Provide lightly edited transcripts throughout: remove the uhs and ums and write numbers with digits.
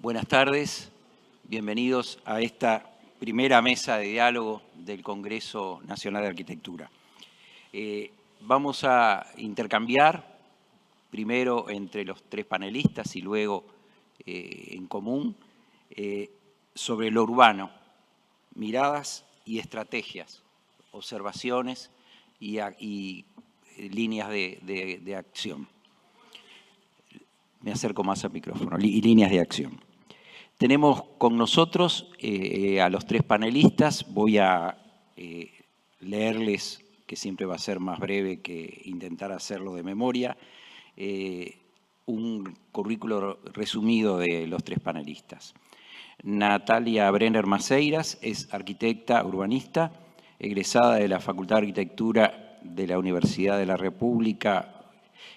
Buenas tardes, bienvenidos a esta primera mesa de diálogo del Congreso Nacional de Arquitectura. Vamos a intercambiar primero entre los tres panelistas y luego en común sobre lo urbano, miradas y estrategias, observaciones y líneas de acción. Me acerco más al micrófono, y líneas de acción. Tenemos con nosotros a los tres panelistas. Voy a leerles, que siempre va a ser más breve que intentar hacerlo de memoria, un currículo resumido de los tres panelistas. Natalia Brenner Maceiras es arquitecta urbanista, egresada de la Facultad de Arquitectura de la Universidad de la República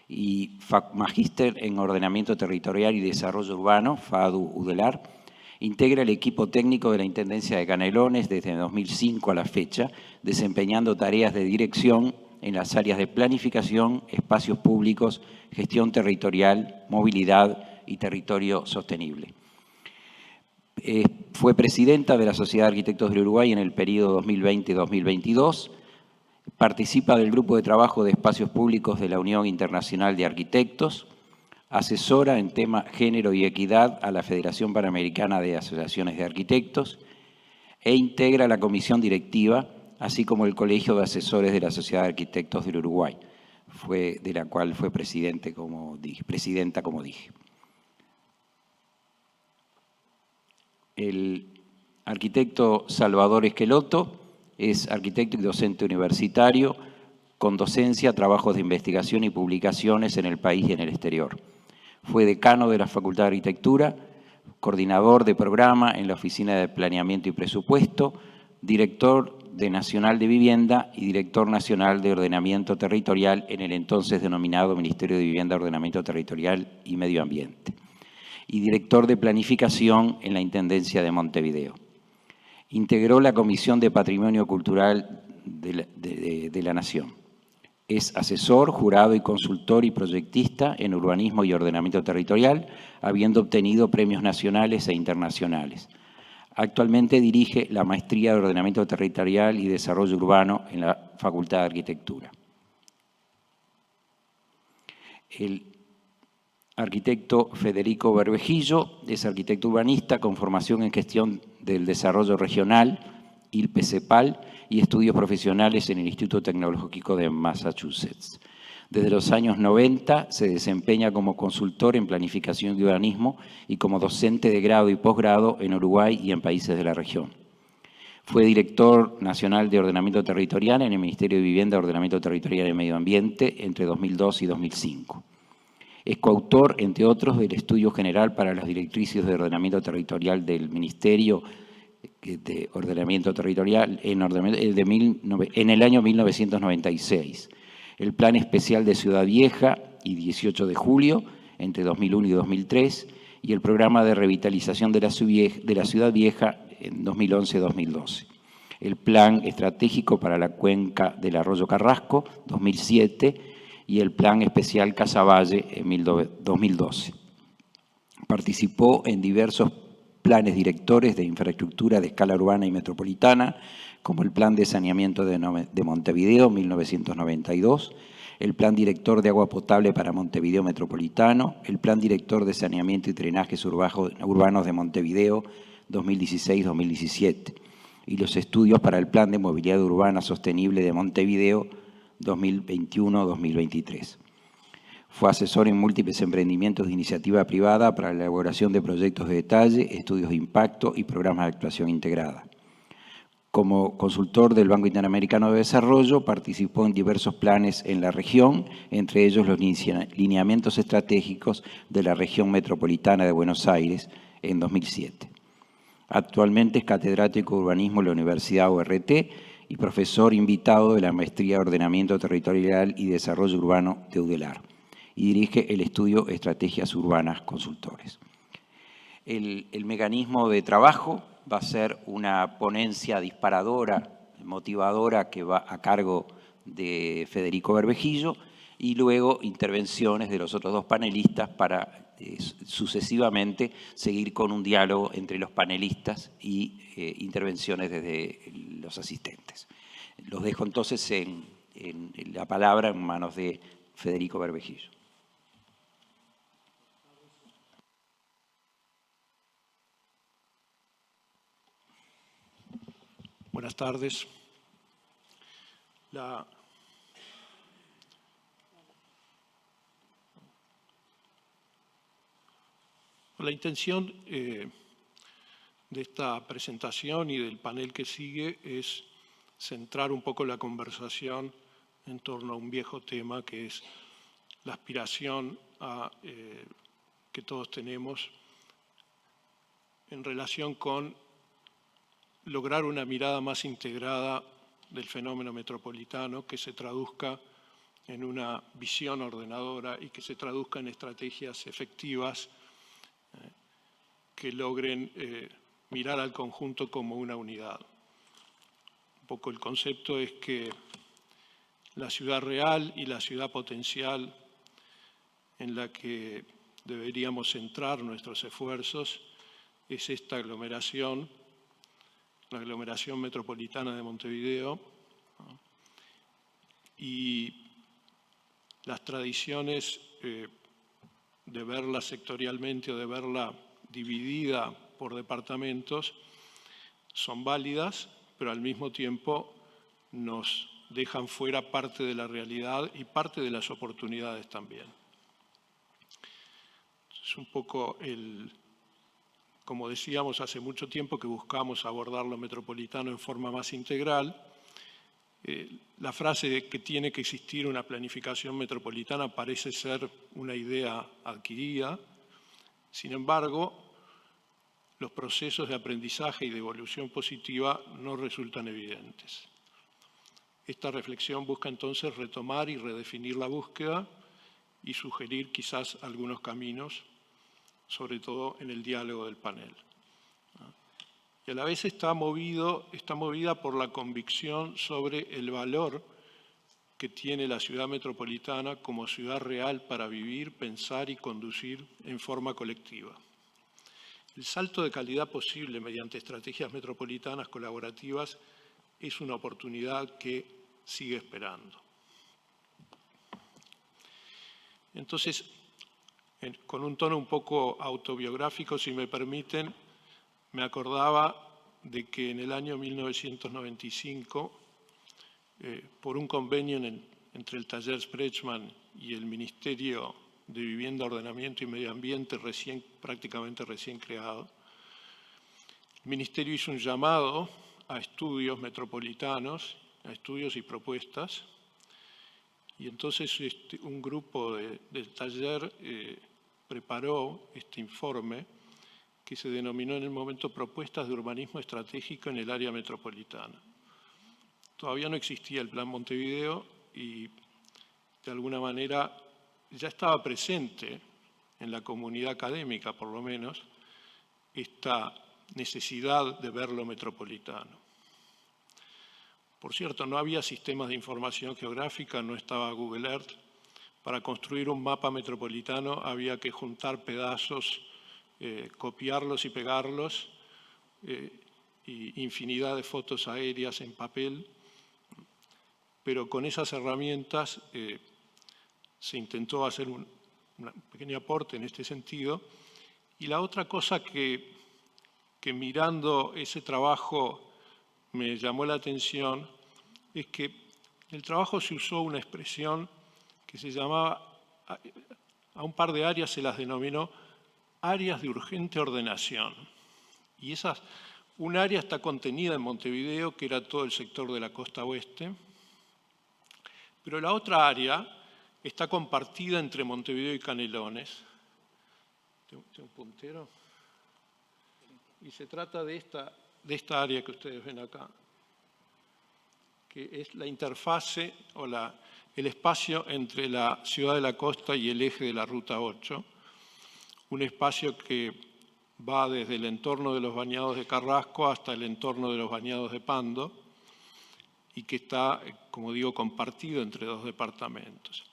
y magíster en Ordenamiento Territorial y Desarrollo Urbano, FADU-UDELAR. Integra el equipo técnico de la Intendencia de Canelones desde 2005 a la fecha, desempeñando tareas de dirección en las áreas de planificación, espacios públicos, gestión territorial, movilidad y territorio sostenible. Fue presidenta de la Sociedad de Arquitectos del Uruguay en el periodo 2020-2022. Participa del Grupo de Trabajo de Espacios Públicos de la Unión Internacional de Arquitectos. Asesora en tema género y equidad a la Federación Panamericana de Asociaciones de Arquitectos e integra la comisión directiva, así como el Colegio de Asesores de la Sociedad de Arquitectos del Uruguay, de la cual fue presidenta, como dije. El arquitecto Salvador Esqueloto es arquitecto y docente universitario, con docencia, trabajos de investigación y publicaciones en el país y en el exterior. Fue decano de la Facultad de Arquitectura, coordinador de programa en la Oficina de Planeamiento y Presupuesto, director de Nacional de Vivienda y director nacional de Ordenamiento Territorial en el entonces denominado Ministerio de Vivienda, Ordenamiento Territorial y Medio Ambiente, y director de Planificación en la Intendencia de Montevideo. Integró la Comisión de Patrimonio Cultural de la Nación. Es asesor, jurado y consultor y proyectista en urbanismo y ordenamiento territorial, habiendo obtenido premios nacionales e internacionales. Actualmente dirige la Maestría de Ordenamiento Territorial y Desarrollo Urbano en la Facultad de Arquitectura. El arquitecto Federico Berbejillo es arquitecto urbanista con formación en gestión del desarrollo regional, ILPE-CEPAL, y estudios profesionales en el Instituto Tecnológico de Massachusetts. Desde los años 90 se desempeña como consultor en planificación y urbanismo y como docente de grado y posgrado en Uruguay y en países de la región. Fue director nacional de Ordenamiento Territorial en el Ministerio de Vivienda, Ordenamiento Territorial y Medio Ambiente entre 2002 y 2005. Es coautor, entre otros, del Estudio General para las Directrices de Ordenamiento Territorial del Ministerio de Ordenamiento Territorial en el año 1996, el Plan Especial de Ciudad Vieja y 18 de julio entre 2001 y 2003 y el Programa de Revitalización de la Ciudad Vieja en 2011-2012. El Plan Estratégico para la Cuenca del Arroyo Carrasco 2007 y el Plan Especial Casaballe en 2012. Participó en diversos planes directores de infraestructura de escala urbana y metropolitana, como el Plan de Saneamiento de Montevideo, 1992, el Plan Director de Agua Potable para Montevideo Metropolitano, el Plan Director de Saneamiento y Drenajes Urbanos de Montevideo, 2016-2017, y los estudios para el Plan de Movilidad Urbana Sostenible de Montevideo, 2021-2023. Fue asesor en múltiples emprendimientos de iniciativa privada para la elaboración de proyectos de detalle, estudios de impacto y programas de actuación integrada. Como consultor del Banco Interamericano de Desarrollo, participó en diversos planes en la región, entre ellos los lineamientos estratégicos de la región metropolitana de Buenos Aires en 2007. Actualmente es catedrático de urbanismo en la Universidad URT y profesor invitado de la Maestría de Ordenamiento Territorial y Desarrollo Urbano de UDELAR. Y dirige el estudio Estrategias Urbanas Consultores. El mecanismo de trabajo va a ser una ponencia disparadora, motivadora, que va a cargo de Federico Berbejillo, y luego intervenciones de los otros dos panelistas para sucesivamente seguir con un diálogo entre los panelistas y intervenciones desde los asistentes. Los dejo entonces en la palabra en manos de Federico Berbejillo. Buenas tardes. La intención de esta presentación y del panel que sigue es centrar un poco la conversación en torno a un viejo tema que es la aspiración que todos tenemos en relación con lograr una mirada más integrada del fenómeno metropolitano que se traduzca en una visión ordenadora y que se traduzca en estrategias efectivas que logren mirar al conjunto como una unidad. Un poco el concepto es que la ciudad real y la ciudad potencial en la que deberíamos centrar nuestros esfuerzos es esta aglomeración, la aglomeración metropolitana de Montevideo, ¿no? Y las tradiciones de verla sectorialmente o de verla dividida por departamentos son válidas, pero al mismo tiempo nos dejan fuera parte de la realidad y parte de las oportunidades también. Es un poco como decíamos hace mucho tiempo que buscamos abordar lo metropolitano en forma más integral. La frase de que tiene que existir una planificación metropolitana parece ser una idea adquirida. Sin embargo, los procesos de aprendizaje y de evolución positiva no resultan evidentes. Esta reflexión busca entonces retomar y redefinir la búsqueda y sugerir quizás algunos caminos, sobre todo en el diálogo del panel. Y a la vez está movida por la convicción sobre el valor que tiene la ciudad metropolitana como ciudad real para vivir, pensar y conducir en forma colectiva. El salto de calidad posible mediante estrategias metropolitanas colaborativas es una oportunidad que sigue esperando. Entonces, con un tono un poco autobiográfico, si me permiten, me acordaba de que en el año 1995, por un convenio entre el Taller Sprechman y el Ministerio de Vivienda, Ordenamiento y Medio Ambiente, prácticamente recién creado, el Ministerio hizo un llamado a estudios metropolitanos, a estudios y propuestas, y entonces un grupo del taller preparó este informe que se denominó en el momento Propuestas de Urbanismo Estratégico en el Área Metropolitana. Todavía no existía el Plan Montevideo y de alguna manera ya estaba presente en la comunidad académica, por lo menos, esta necesidad de ver lo metropolitano. Por cierto, no había sistemas de información geográfica, no estaba Google Earth. Para construir un mapa metropolitano había que juntar pedazos, copiarlos y pegarlos, y infinidad de fotos aéreas en papel, pero con esas herramientas se intentó hacer un pequeño aporte en este sentido. Y la otra cosa que mirando ese trabajo me llamó la atención es que en el trabajo se usó una expresión que se llamaba, a un par de áreas se las denominó áreas de urgente ordenación. Y un área está contenida en Montevideo, que era todo el sector de la costa oeste, pero la otra área está compartida entre Montevideo y Canelones. ¿Tengo un puntero? Y se trata de esta área que ustedes ven acá, que es la interfase o el espacio entre la ciudad de la costa y el eje de la Ruta 8, un espacio que va desde el entorno de los bañados de Carrasco hasta el entorno de los bañados de Pando y que está, como digo, compartido entre dos departamentos.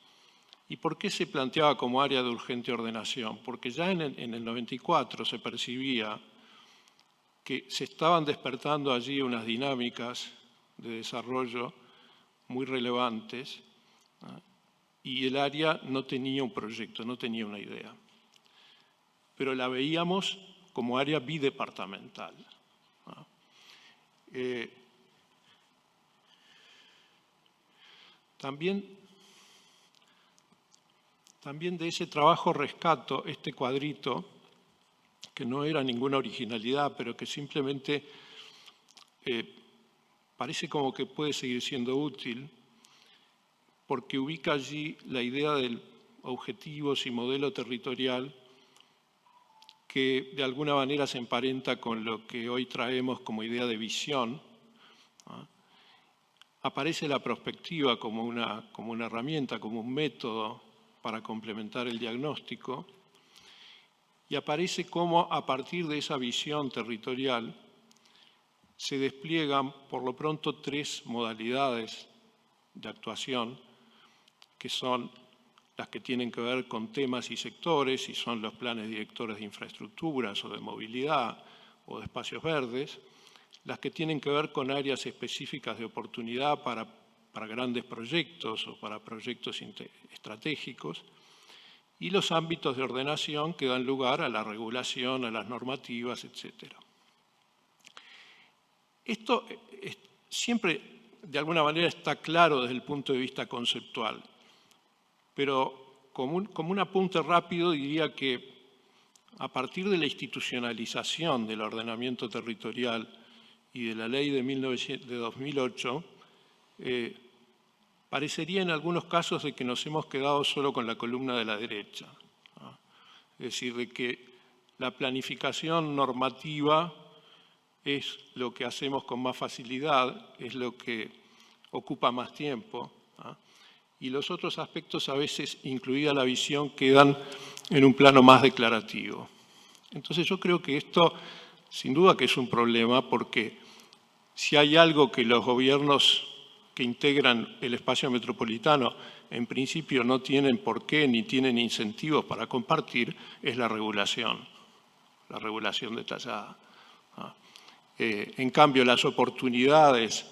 ¿Y por qué se planteaba como área de urgente ordenación? Porque ya en el 94 se percibía que se estaban despertando allí unas dinámicas de desarrollo muy relevantes, ¿no? Y el área no tenía un proyecto, no tenía una idea. Pero la veíamos como área bidepartamental, ¿no? También de ese trabajo rescato este cuadrito, que no era ninguna originalidad, pero que simplemente parece como que puede seguir siendo útil, porque ubica allí la idea de objetivos y modelo territorial que de alguna manera se emparenta con lo que hoy traemos como idea de visión, ¿no? Aparece la prospectiva como una herramienta, como un método para complementar el diagnóstico, y aparece cómo a partir de esa visión territorial se despliegan por lo pronto 3 modalidades de actuación, que son las que tienen que ver con temas y sectores, y son los planes directores de infraestructuras o de movilidad o de espacios verdes, las que tienen que ver con áreas específicas de oportunidad para grandes proyectos o para proyectos estratégicos, y los ámbitos de ordenación que dan lugar a la regulación, a las normativas, etc. Esto siempre, de alguna manera, está claro desde el punto de vista conceptual, pero como un apunte rápido diría que a partir de la institucionalización del ordenamiento territorial y de la ley de 2008, parecería en algunos casos de que nos hemos quedado solo con la columna de la derecha, ¿no? Es decir, de que la planificación normativa es lo que hacemos con más facilidad, es lo que ocupa más tiempo, ¿no? Y los otros aspectos, a veces, incluida la visión, quedan en un plano más declarativo. Entonces yo creo que esto, sin duda que es un problema, porque si hay algo que los gobiernos que integran el espacio metropolitano en principio no tienen por qué ni tienen incentivos para compartir, es la regulación detallada, ¿no? En cambio, las oportunidades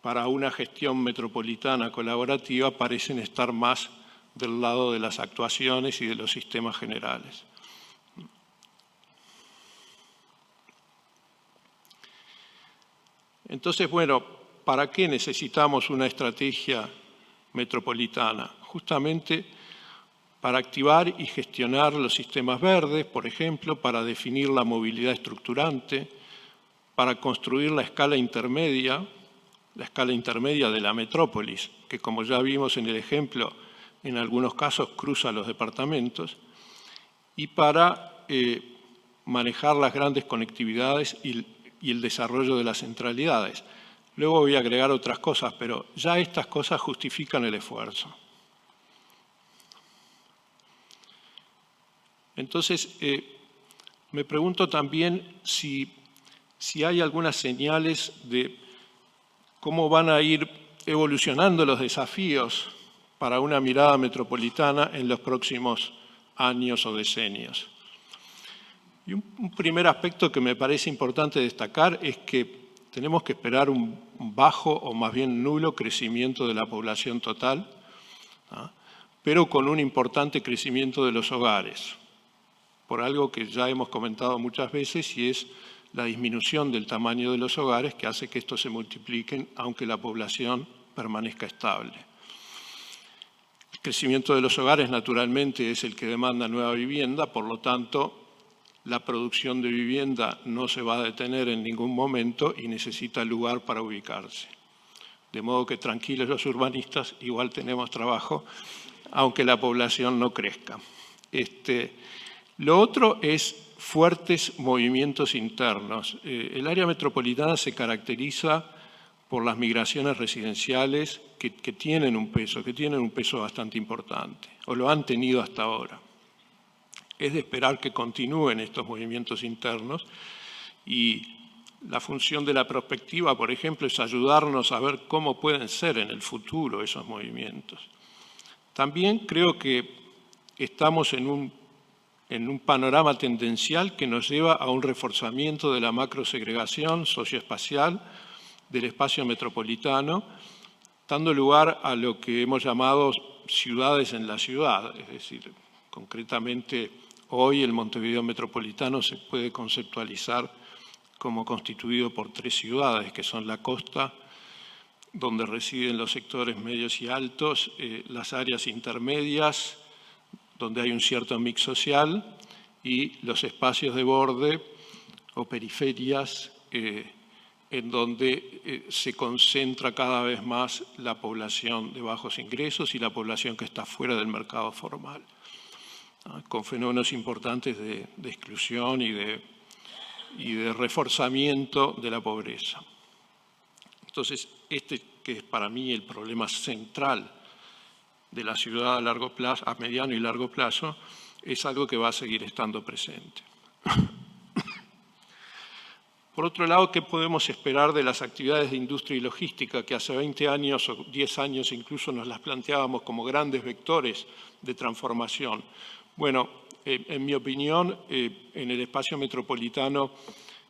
para una gestión metropolitana colaborativa parecen estar más del lado de las actuaciones y de los sistemas generales. Entonces, bueno, ¿para qué necesitamos una estrategia metropolitana? Justamente para activar y gestionar los sistemas verdes, por ejemplo, para definir la movilidad estructurante, para construir la escala intermedia de la metrópolis, que como ya vimos en el ejemplo, en algunos casos cruza los departamentos, y para manejar las grandes conectividades y el desarrollo de las centralidades. Luego voy a agregar otras cosas, pero ya estas cosas justifican el esfuerzo. Entonces, me pregunto también si hay algunas señales de cómo van a ir evolucionando los desafíos para una mirada metropolitana en los próximos años o decenios. Y un primer aspecto que me parece importante destacar es que tenemos que esperar un bajo o más bien nulo crecimiento de la población total, ¿no? Pero con un importante crecimiento de los hogares, por algo que ya hemos comentado muchas veces, y es la disminución del tamaño de los hogares, que hace que estos se multipliquen aunque la población permanezca estable. El crecimiento de los hogares, naturalmente, es el que demanda nueva vivienda, por lo tanto, la producción de vivienda no se va a detener en ningún momento y necesita lugar para ubicarse. De modo que tranquilos los urbanistas, igual tenemos trabajo, aunque la población no crezca. Lo otro es fuertes movimientos internos. El área metropolitana se caracteriza por las migraciones residenciales que tienen un peso bastante importante, o lo han tenido hasta ahora. Es de esperar que continúen estos movimientos internos, y la función de la prospectiva, por ejemplo, es ayudarnos a ver cómo pueden ser en el futuro esos movimientos. También creo que estamos en un panorama tendencial que nos lleva a un reforzamiento de la macrosegregación socioespacial del espacio metropolitano, dando lugar a lo que hemos llamado ciudades en la ciudad. Es decir, concretamente hoy el Montevideo metropolitano se puede conceptualizar como constituido por 3 ciudades, que son la costa, donde residen los sectores medios y altos, las áreas intermedias, donde hay un cierto mix social, y los espacios de borde o periferias, en donde se concentra cada vez más la población de bajos ingresos y la población que está fuera del mercado formal, con fenómenos importantes de exclusión y de reforzamiento de la pobreza. Entonces, que es para mí el problema central de la ciudad a mediano y largo plazo, es algo que va a seguir estando presente. Por otro lado, ¿qué podemos esperar de las actividades de industria y logística que hace 20 años o 10 años incluso nos las planteábamos como grandes vectores de transformación? Bueno, en mi opinión, en el espacio metropolitano,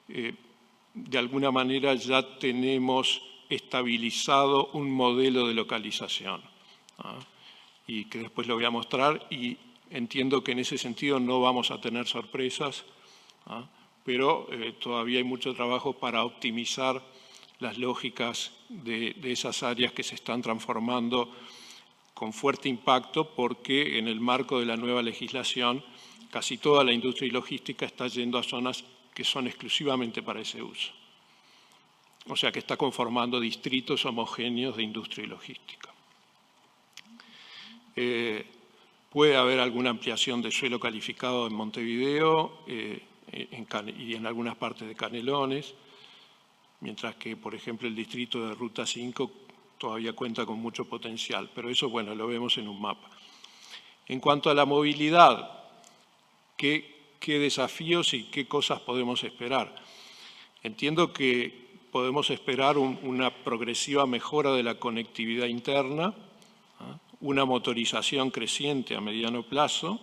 de alguna manera ya tenemos estabilizado un modelo de localización, y que después lo voy a mostrar, y entiendo que en ese sentido no vamos a tener sorpresas, pero todavía hay mucho trabajo para optimizar las lógicas de esas áreas que se están transformando con fuerte impacto, porque en el marco de la nueva legislación casi toda la industria y logística está yendo a zonas que son exclusivamente para ese uso. O sea que está conformando distritos homogéneos de industria y logística. Puede haber alguna ampliación de suelo calificado en Montevideo y en algunas partes de Canelones, mientras que, por ejemplo, el distrito de Ruta 5 todavía cuenta con mucho potencial, pero eso, bueno, lo vemos en un mapa. En cuanto a la movilidad, ¿qué desafíos y qué cosas podemos esperar? Entiendo que podemos esperar una progresiva mejora de la conectividad interna, una motorización creciente a mediano plazo,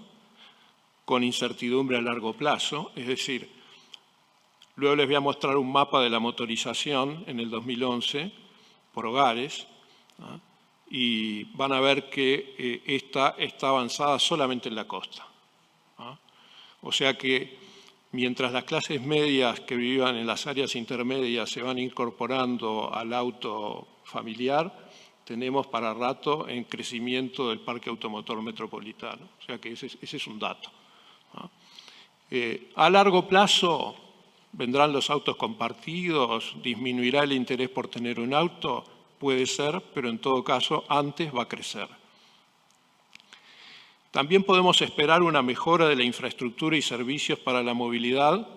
con incertidumbre a largo plazo. Es decir, luego les voy a mostrar un mapa de la motorización en el 2011 por hogares, y van a ver que esta está avanzada solamente en la costa. O sea que mientras las clases medias que vivan en las áreas intermedias se van incorporando al auto familiar, tenemos para rato en crecimiento del parque automotor metropolitano. O sea que ese es un dato. A largo plazo vendrán los autos compartidos, disminuirá el interés por tener un auto, puede ser, pero en todo caso antes va a crecer. También podemos esperar una mejora de la infraestructura y servicios para la movilidad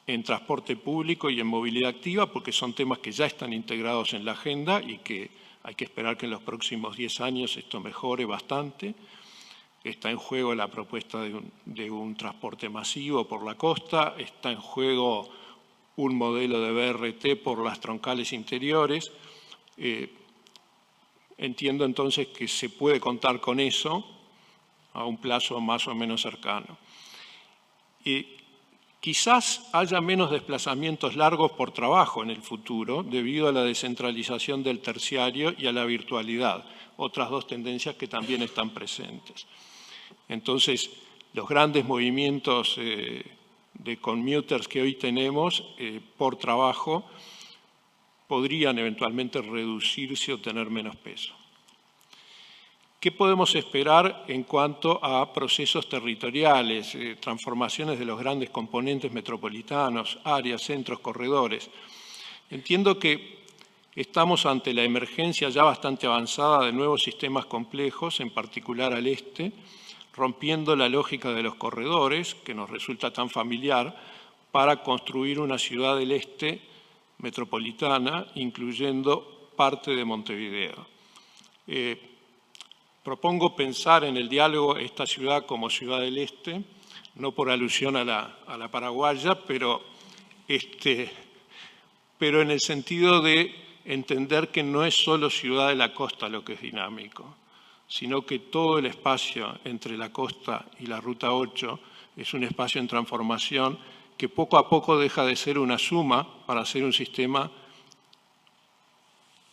en transporte público y en movilidad activa, porque son temas que ya están integrados en la agenda y que hay que esperar que en los próximos 10 años esto mejore bastante. Está en juego la propuesta de un transporte masivo por la costa, está en juego un modelo de BRT por las troncales interiores. Entiendo entonces que se puede contar con eso a un plazo más o menos cercano. Quizás haya menos desplazamientos largos por trabajo en el futuro debido a la descentralización del terciario y a la virtualidad, otras dos tendencias que también están presentes. Entonces, los grandes movimientos de commuters que hoy tenemos por trabajo podrían eventualmente reducirse o tener menos peso. ¿Qué podemos esperar en cuanto a procesos territoriales, transformaciones de los grandes componentes metropolitanos, áreas, centros, corredores? Entiendo que estamos ante la emergencia ya bastante avanzada de nuevos sistemas complejos, en particular al este, rompiendo la lógica de los corredores, que nos resulta tan familiar, para construir una ciudad del este metropolitana, incluyendo parte de Montevideo. Propongo pensar en el diálogo esta ciudad como ciudad del este, no por alusión a la paraguaya, pero en el sentido de entender que no es solo ciudad de la costa lo que es dinámico. sino que todo el espacio entre la costa y la Ruta 8 es un espacio en transformación que poco a poco deja de ser una suma para ser un sistema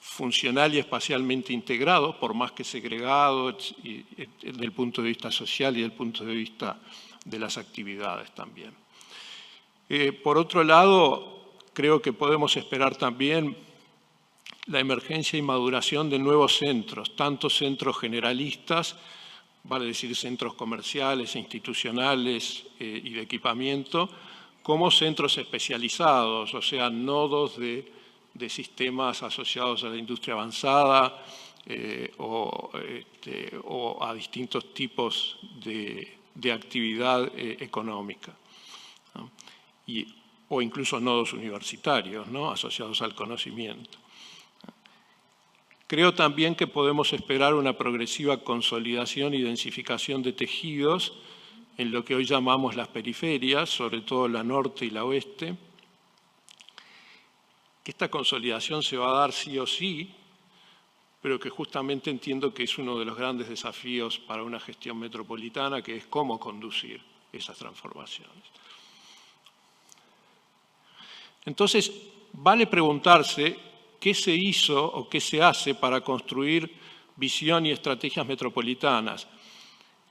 funcional y espacialmente integrado, por más que segregado desde el punto de vista social y desde el punto de vista de las actividades también. Por otro lado, creo que podemos esperar también la emergencia y maduración de nuevos centros, tanto centros generalistas, vale decir centros comerciales, institucionales y de equipamiento, como centros especializados, o sea, nodos de sistemas asociados a la industria avanzada o a distintos tipos de actividad económica, ¿no? O incluso nodos universitarios, ¿no?, asociados al conocimiento. Creo también que podemos esperar una progresiva consolidación y densificación de tejidos en lo que hoy llamamos las periferias, sobre todo la norte y la oeste, que esta consolidación se va a dar sí o sí, pero que justamente entiendo que es uno de los grandes desafíos para una gestión metropolitana, que es cómo conducir esas transformaciones. Entonces, vale preguntarse qué se hizo o qué se hace para construir visión y estrategias metropolitanas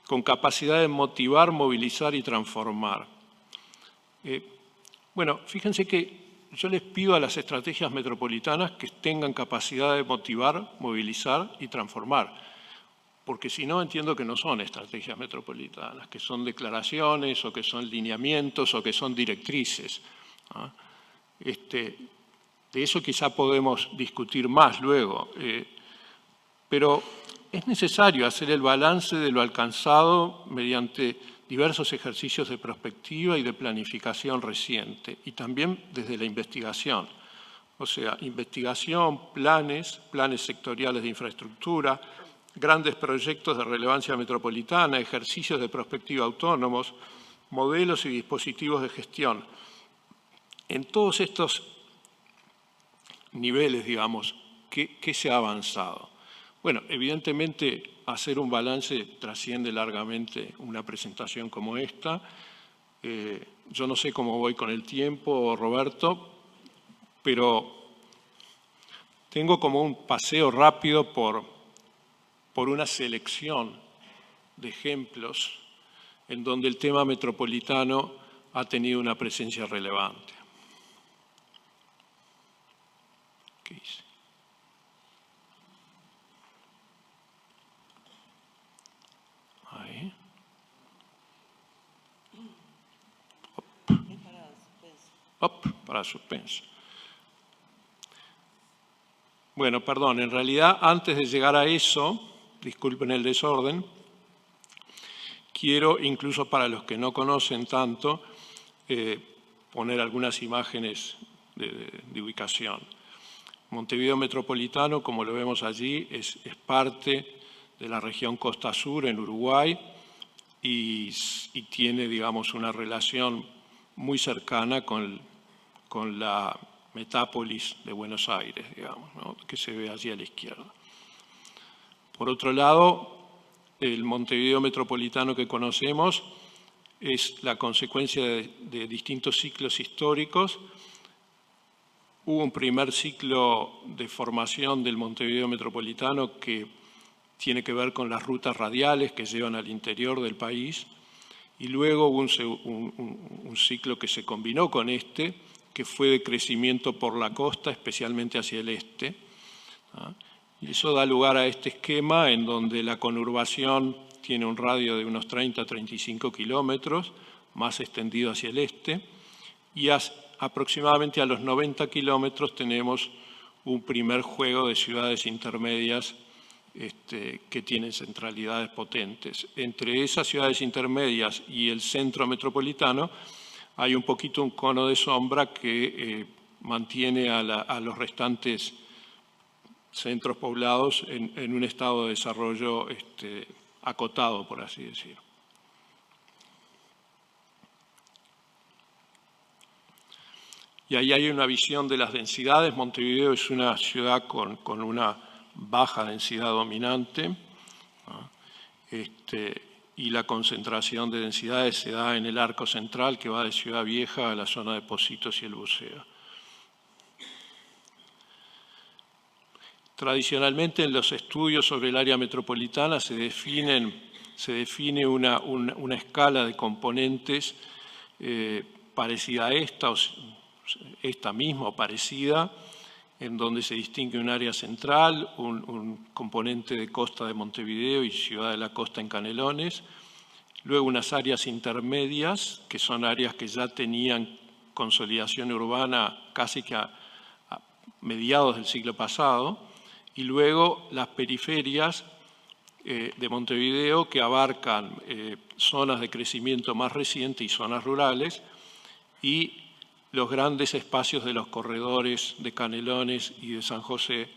con capacidad de motivar, movilizar y transformar. Bueno, fíjense que yo les pido a las estrategias metropolitanas que tengan capacidad de motivar, movilizar y transformar, porque si no entiendo que no son estrategias metropolitanas, que son declaraciones o que son lineamientos o que son directrices, ¿no? De eso quizá podemos discutir más luego, pero es necesario hacer el balance de lo alcanzado mediante diversos ejercicios de prospectiva y de planificación reciente, y también desde la investigación. O sea, investigación, planes sectoriales de infraestructura, grandes proyectos de relevancia metropolitana, ejercicios de prospectiva autónomos, modelos y dispositivos de gestión. En todos estos niveles, digamos, ¿qué se ha avanzado? Bueno, evidentemente hacer un balance trasciende largamente una presentación como esta. Yo no sé cómo voy con el tiempo, Roberto, pero tengo como un paseo rápido por una selección de ejemplos en donde el tema metropolitano ha tenido una presencia relevante. ¿Qué hice? Ahí. Para suspenso. Bueno, perdón, en realidad antes de llegar a eso, disculpen el desorden, quiero, incluso para los que no conocen tanto, poner algunas imágenes de ubicación. Montevideo Metropolitano, como lo vemos allí, es parte de la región Costa Sur en Uruguay y tiene, digamos, una relación muy cercana con la metápolis de Buenos Aires, digamos, ¿no?, que se ve allí a la izquierda. Por otro lado, el Montevideo Metropolitano que conocemos es la consecuencia de distintos ciclos históricos. Hubo un primer ciclo de formación del Montevideo Metropolitano que tiene que ver con las rutas radiales que llevan al interior del país, y luego hubo un ciclo que se combinó con este, que fue de crecimiento por la costa, especialmente hacia el este. Y eso da lugar a este esquema en donde la conurbación tiene un radio de unos 30-35 kilómetros, más extendido hacia el este, y aproximadamente a los 90 kilómetros tenemos un primer juego de ciudades intermedias que tienen centralidades potentes. Entre esas ciudades intermedias y el centro metropolitano hay un poquito un cono de sombra que mantiene a los restantes centros poblados en un estado de desarrollo acotado, por así decirlo. Y ahí hay una visión de las densidades. Montevideo es una ciudad con una baja densidad dominante, ¿no? y la concentración de densidades se da en el arco central que va de Ciudad Vieja a la zona de Pocitos y el Buceo. Tradicionalmente en los estudios sobre el área metropolitana se define una escala de componentes parecida a esta misma o parecida, en donde se distingue un área central, un componente de costa de Montevideo y Ciudad de la Costa en Canelones, luego unas áreas intermedias, que son áreas que ya tenían consolidación urbana casi que a mediados del siglo pasado, y luego las periferias de Montevideo que abarcan zonas de crecimiento más reciente y zonas rurales, y los grandes espacios de los corredores de Canelones y de San José,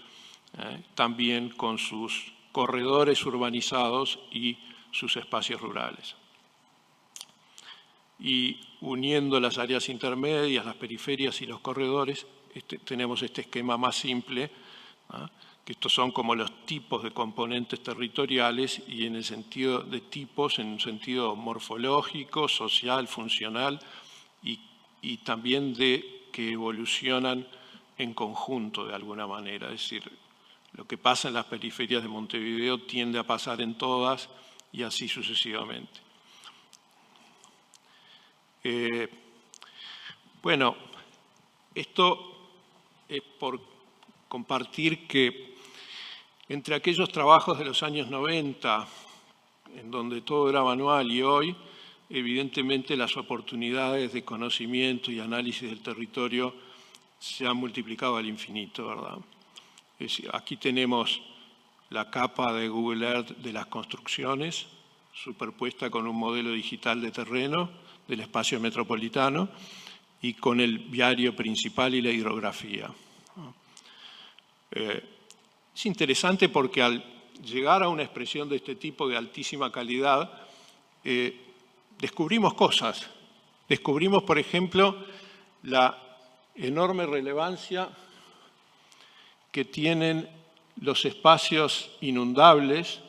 también con sus corredores urbanizados y sus espacios rurales. Y uniendo las áreas intermedias, las periferias y los corredores, tenemos este esquema más simple, que estos son como los tipos de componentes territoriales y en el sentido de tipos, en un sentido morfológico, social, funcional y también de que evolucionan en conjunto de alguna manera. Es decir, lo que pasa en las periferias de Montevideo tiende a pasar en todas y así sucesivamente. Bueno, esto es por compartir que entre aquellos trabajos de los años 90, en donde todo era manual, y hoy, evidentemente las oportunidades de conocimiento y análisis del territorio se han multiplicado al infinito, ¿verdad? Es decir, aquí tenemos la capa de Google Earth de las construcciones, superpuesta con un modelo digital de terreno del espacio metropolitano y con el viario principal y la hidrografía. Es interesante porque al llegar a una expresión de este tipo de altísima calidad, descubrimos cosas. Descubrimos, por ejemplo, la enorme relevancia que tienen los espacios inundables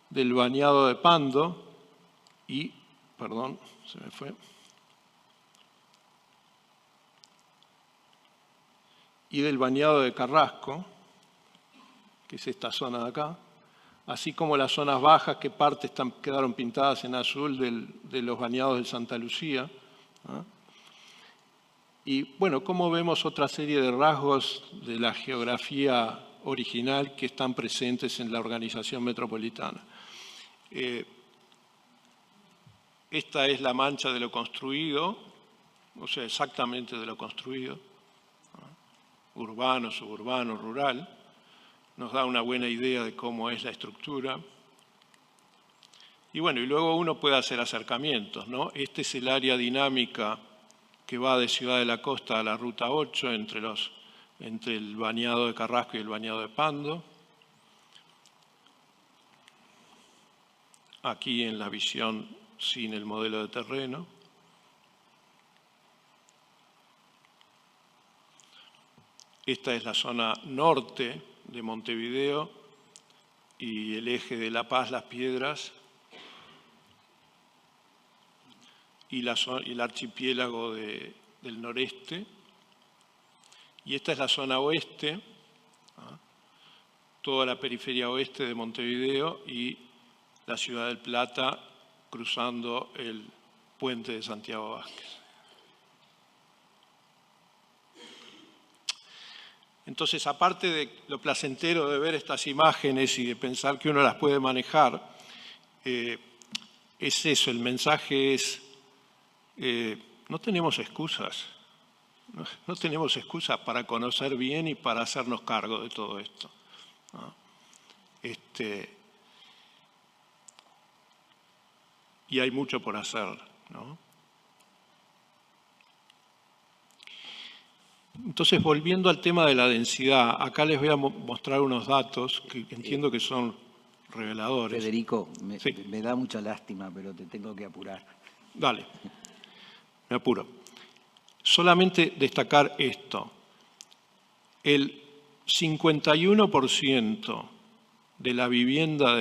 del bañado de Pando y, perdón, se me fue, y del bañado de Carrasco, que es esta zona de acá, así como las zonas bajas que partes quedaron pintadas en azul de los bañados de Santa Lucía. Y bueno, como vemos otra serie de rasgos de la geografía original que están presentes en la organización metropolitana. Esta es la mancha de lo construido, o sea, exactamente de lo construido, urbano, suburbano, rural. Nos da una buena idea de cómo es la estructura. Y bueno, y luego uno puede hacer acercamientos, ¿no? Este es el área dinámica que va de Ciudad de la Costa a la Ruta 8 entre el bañado de Carrasco y el bañado de Pando. Aquí en la visión sin el modelo de terreno. Esta es la zona norte de Montevideo y el eje de La Paz, Las Piedras y el archipiélago del noreste. Y esta es la zona oeste, toda la periferia oeste de Montevideo y la ciudad del Plata cruzando el puente de Santiago Vázquez. Entonces, aparte de lo placentero de ver estas imágenes y de pensar que uno las puede manejar, es eso, el mensaje es, no tenemos excusas, no tenemos excusas para conocer bien y para hacernos cargo de todo esto, ¿no? Y hay mucho por hacer, ¿no? Entonces, volviendo al tema de la densidad, acá les voy a mostrar unos datos que entiendo que son reveladores. Federico, me da mucha lástima, pero te tengo que apurar. Dale, me apuro. Solamente destacar esto. El 51% de la vivienda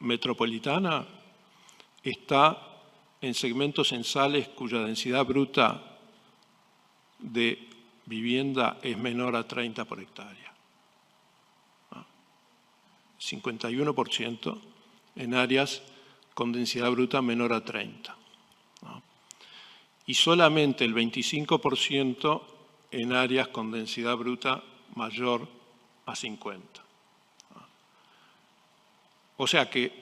metropolitana está en segmentos censales cuya densidad bruta de vivienda es menor a 30 por hectárea. 51% en áreas con densidad bruta menor a 30. Y solamente el 25% en áreas con densidad bruta mayor a 50. O sea que,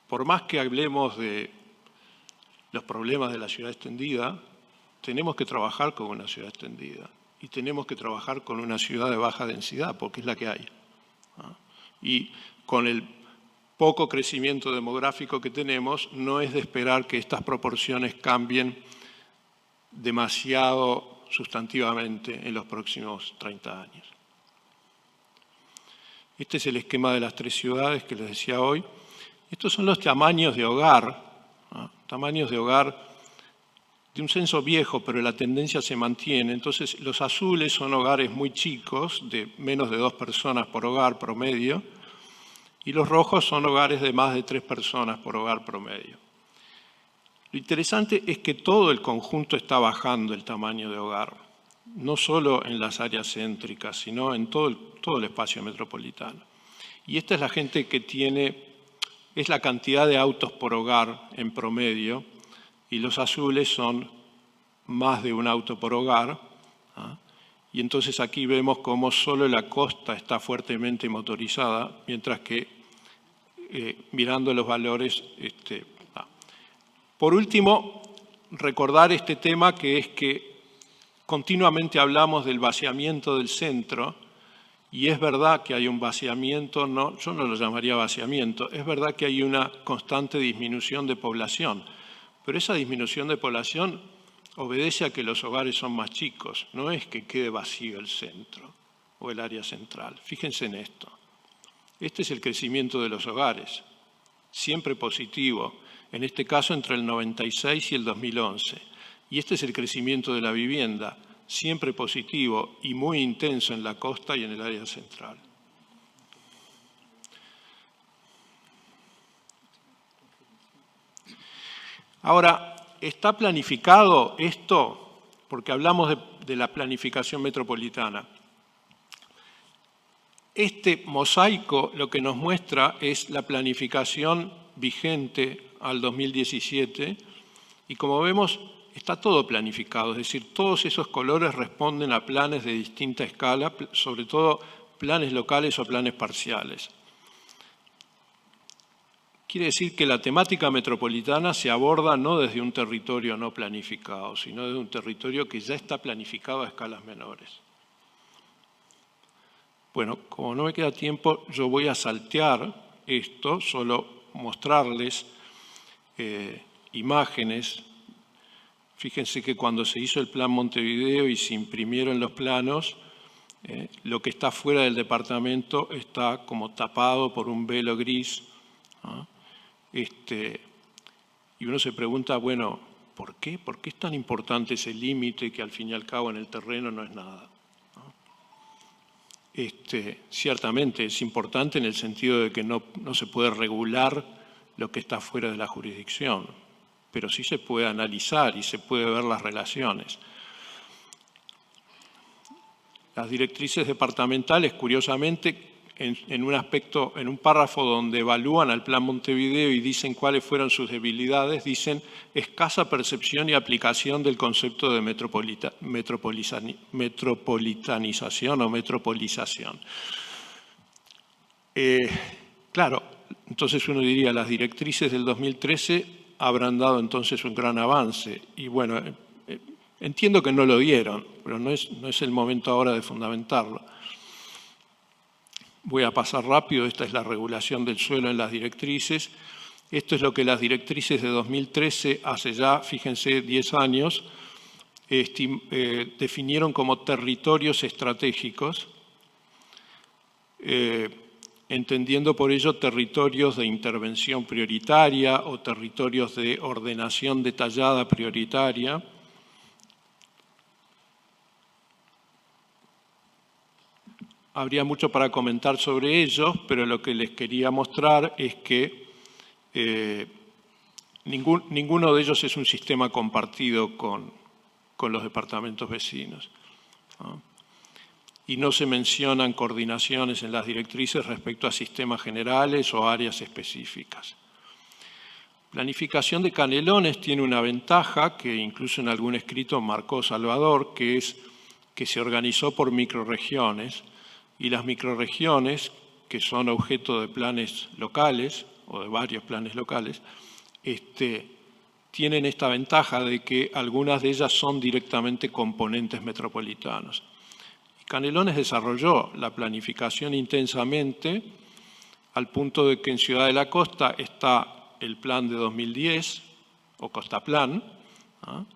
por más que hablemos de los problemas de la ciudad extendida, tenemos que trabajar con una ciudad extendida y tenemos que trabajar con una ciudad de baja densidad, porque es la que hay. Y con el poco crecimiento demográfico que tenemos, no es de esperar que estas proporciones cambien demasiado sustantivamente en los próximos 30 años. Este es el esquema de las 3 ciudades que les decía hoy. Estos son los tamaños de hogar, ¿no? Tamaños de hogar de un censo viejo, pero la tendencia se mantiene. Entonces, los azules son hogares muy chicos, de menos de 2 personas por hogar promedio, y los rojos son hogares de más de 3 personas por hogar promedio. Lo interesante es que todo el conjunto está bajando el tamaño de hogar, no solo en las áreas céntricas, sino en todo el espacio metropolitano. Y esta es la gente que es la cantidad de autos por hogar en promedio, y los azules son más de un auto por hogar. Y entonces aquí vemos cómo solo la costa está fuertemente motorizada, mientras que mirando los valores... Por último, recordar este tema que es que continuamente hablamos del vaciamiento del centro, y es verdad que hay un vaciamiento, yo no lo llamaría vaciamiento, es verdad que hay una constante disminución de población, pero esa disminución de población obedece a que los hogares son más chicos, no es que quede vacío el centro o el área central. Fíjense en esto. Este es el crecimiento de los hogares, siempre positivo, en este caso entre el 96 y el 2011. Y este es el crecimiento de la vivienda, siempre positivo y muy intenso en la costa y en el área central. Ahora, ¿está planificado esto? Porque hablamos de la planificación metropolitana. Este mosaico lo que nos muestra es la planificación vigente al 2017 y como vemos está todo planificado, es decir, todos esos colores responden a planes de distinta escala, sobre todo planes locales o planes parciales. Quiere decir que la temática metropolitana se aborda no desde un territorio no planificado, sino desde un territorio que ya está planificado a escalas menores. Bueno, como no me queda tiempo, yo voy a saltear esto, solo mostrarles imágenes. Fíjense que cuando se hizo el Plan Montevideo y se imprimieron los planos, lo que está fuera del departamento está como tapado por un velo gris, ¿no? Y uno se pregunta, bueno, ¿por qué? ¿Por qué es tan importante ese límite que al fin y al cabo en el terreno no es nada? Ciertamente es importante en el sentido de que no se puede regular lo que está fuera de la jurisdicción, pero sí se puede analizar y se puede ver las relaciones. Las directrices departamentales, curiosamente, en un aspecto, en un párrafo donde evalúan al Plan Montevideo y dicen cuáles fueron sus debilidades, dicen escasa percepción y aplicación del concepto de metropolitanización o metropolización. Claro, entonces uno diría, las directrices del 2013 habrán dado entonces un gran avance. Y bueno, entiendo que no lo dieron, pero no es el momento ahora de fundamentarlo. Voy a pasar rápido, esta es la regulación del suelo en las directrices. Esto es lo que las directrices de 2013, hace ya, fíjense, 10 años, definieron como territorios estratégicos, entendiendo por ello territorios de intervención prioritaria o territorios de ordenación detallada prioritaria. habría mucho para comentar sobre ellos, pero lo que les quería mostrar es que ninguno de ellos es un sistema compartido con los departamentos vecinos, ¿no? Y no se mencionan coordinaciones en las directrices respecto a sistemas generales o áreas específicas. Planificación de Canelones tiene una ventaja que incluso en algún escrito marcó Salvador, que es que se organizó por microrregiones, y las microrregiones, que son objeto de planes locales o de varios planes locales, tienen esta ventaja de que algunas de ellas son directamente componentes metropolitanos. Canelones desarrolló la planificación intensamente al punto de que en Ciudad de la Costa está el plan de 2010, o Costaplan, ¿no?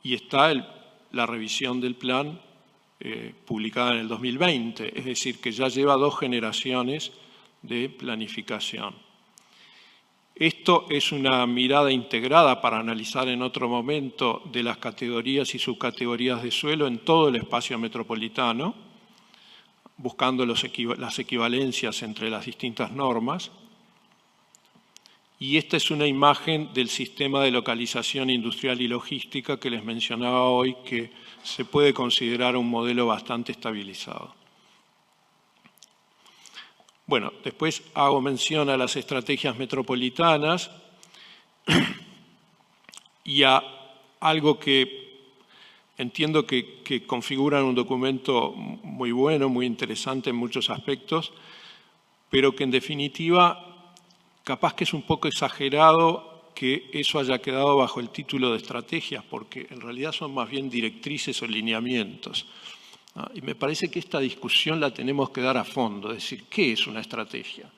Y está la revisión del plan publicada en el 2020, es decir, que ya lleva 2 generaciones de planificación. Esto es una mirada integrada para analizar en otro momento de las categorías y subcategorías de suelo en todo el espacio metropolitano, buscando las equivalencias entre las distintas normas. Y esta es una imagen del sistema de localización industrial y logística que les mencionaba hoy, que se puede considerar un modelo bastante estabilizado. Bueno, después hago mención a las estrategias metropolitanas y a algo que entiendo que configuran un documento muy bueno, muy interesante en muchos aspectos, pero que en definitiva capaz que es un poco exagerado que eso haya quedado bajo el título de estrategias, porque en realidad son más bien directrices o lineamientos. Y me parece que esta discusión la tenemos que dar a fondo, es decir, ¿qué es una estrategia?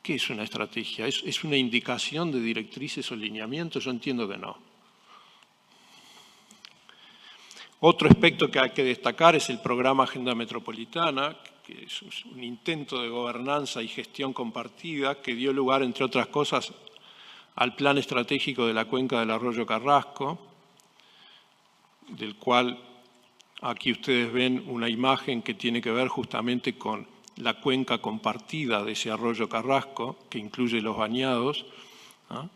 ¿Qué es una estrategia? ¿Es una indicación de directrices o lineamientos? Yo entiendo que no. Otro aspecto que hay que destacar es el programa Agenda Metropolitana, que es un intento de gobernanza y gestión compartida que dio lugar, entre otras cosas, al Plan Estratégico de la Cuenca del Arroyo Carrasco, del cual aquí ustedes ven una imagen que tiene que ver justamente con la cuenca compartida de ese arroyo Carrasco, que incluye los bañados, ¿no?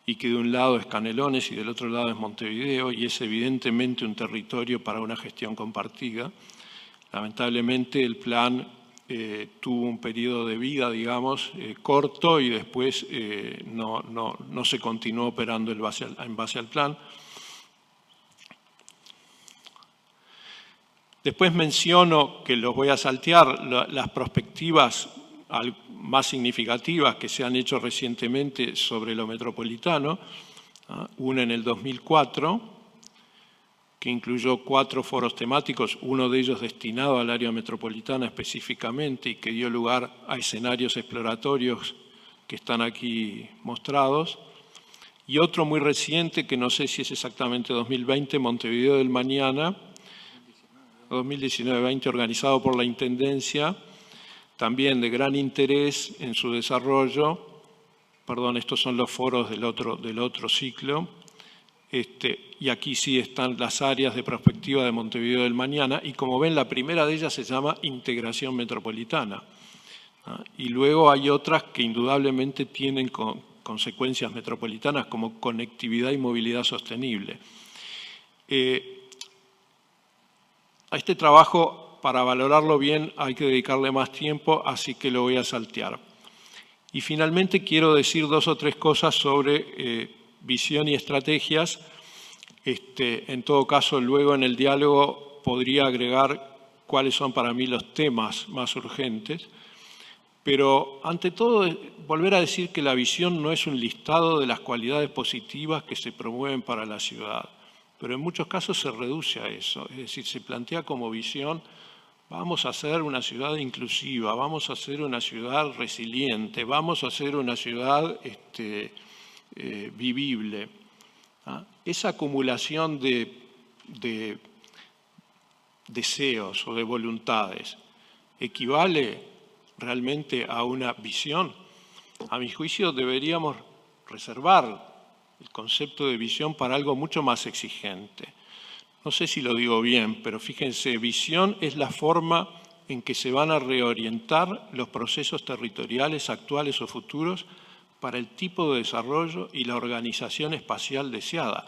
Y que de un lado es Canelones y del otro lado es Montevideo, y es evidentemente un territorio para una gestión compartida. Lamentablemente el plan tuvo un periodo de vida, digamos, corto, y después no se continuó operando en base al plan. Después menciono, que los voy a saltear, las perspectivas más significativas que se han hecho recientemente sobre lo metropolitano. Una en el 2004, que incluyó 4 foros temáticos, uno de ellos destinado al área metropolitana específicamente y que dio lugar a escenarios exploratorios que están aquí mostrados. Y otro muy reciente, que no sé si es exactamente 2020, Montevideo del Mañana, 2019-20, organizado por la Intendencia, también de gran interés en su desarrollo. Perdón, estos son los foros del otro ciclo. Y aquí sí están las áreas de perspectiva de Montevideo del Mañana, y como ven, la primera de ellas se llama Integración Metropolitana. Y luego hay otras que indudablemente tienen consecuencias metropolitanas, como conectividad y movilidad sostenible. A este trabajo, para valorarlo bien, hay que dedicarle más tiempo, así que lo voy a saltear. Y finalmente quiero decir 2 o 3 cosas sobre visión y estrategias. En todo caso, luego en el diálogo podría agregar cuáles son para mí los temas más urgentes. Pero ante todo, volver a decir que la visión no es un listado de las cualidades positivas que se promueven para la ciudad. Pero en muchos casos se reduce a eso, es decir, se plantea como visión: vamos a hacer una ciudad inclusiva, vamos a hacer una ciudad resiliente, vamos a hacer una ciudad vivible. Esa acumulación de deseos o de voluntades equivale realmente a una visión. A mi juicio deberíamos reservar el concepto de visión para algo mucho más exigente. No sé si lo digo bien, pero fíjense, visión es la forma en que se van a reorientar los procesos territoriales actuales o futuros para el tipo de desarrollo y la organización espacial deseada.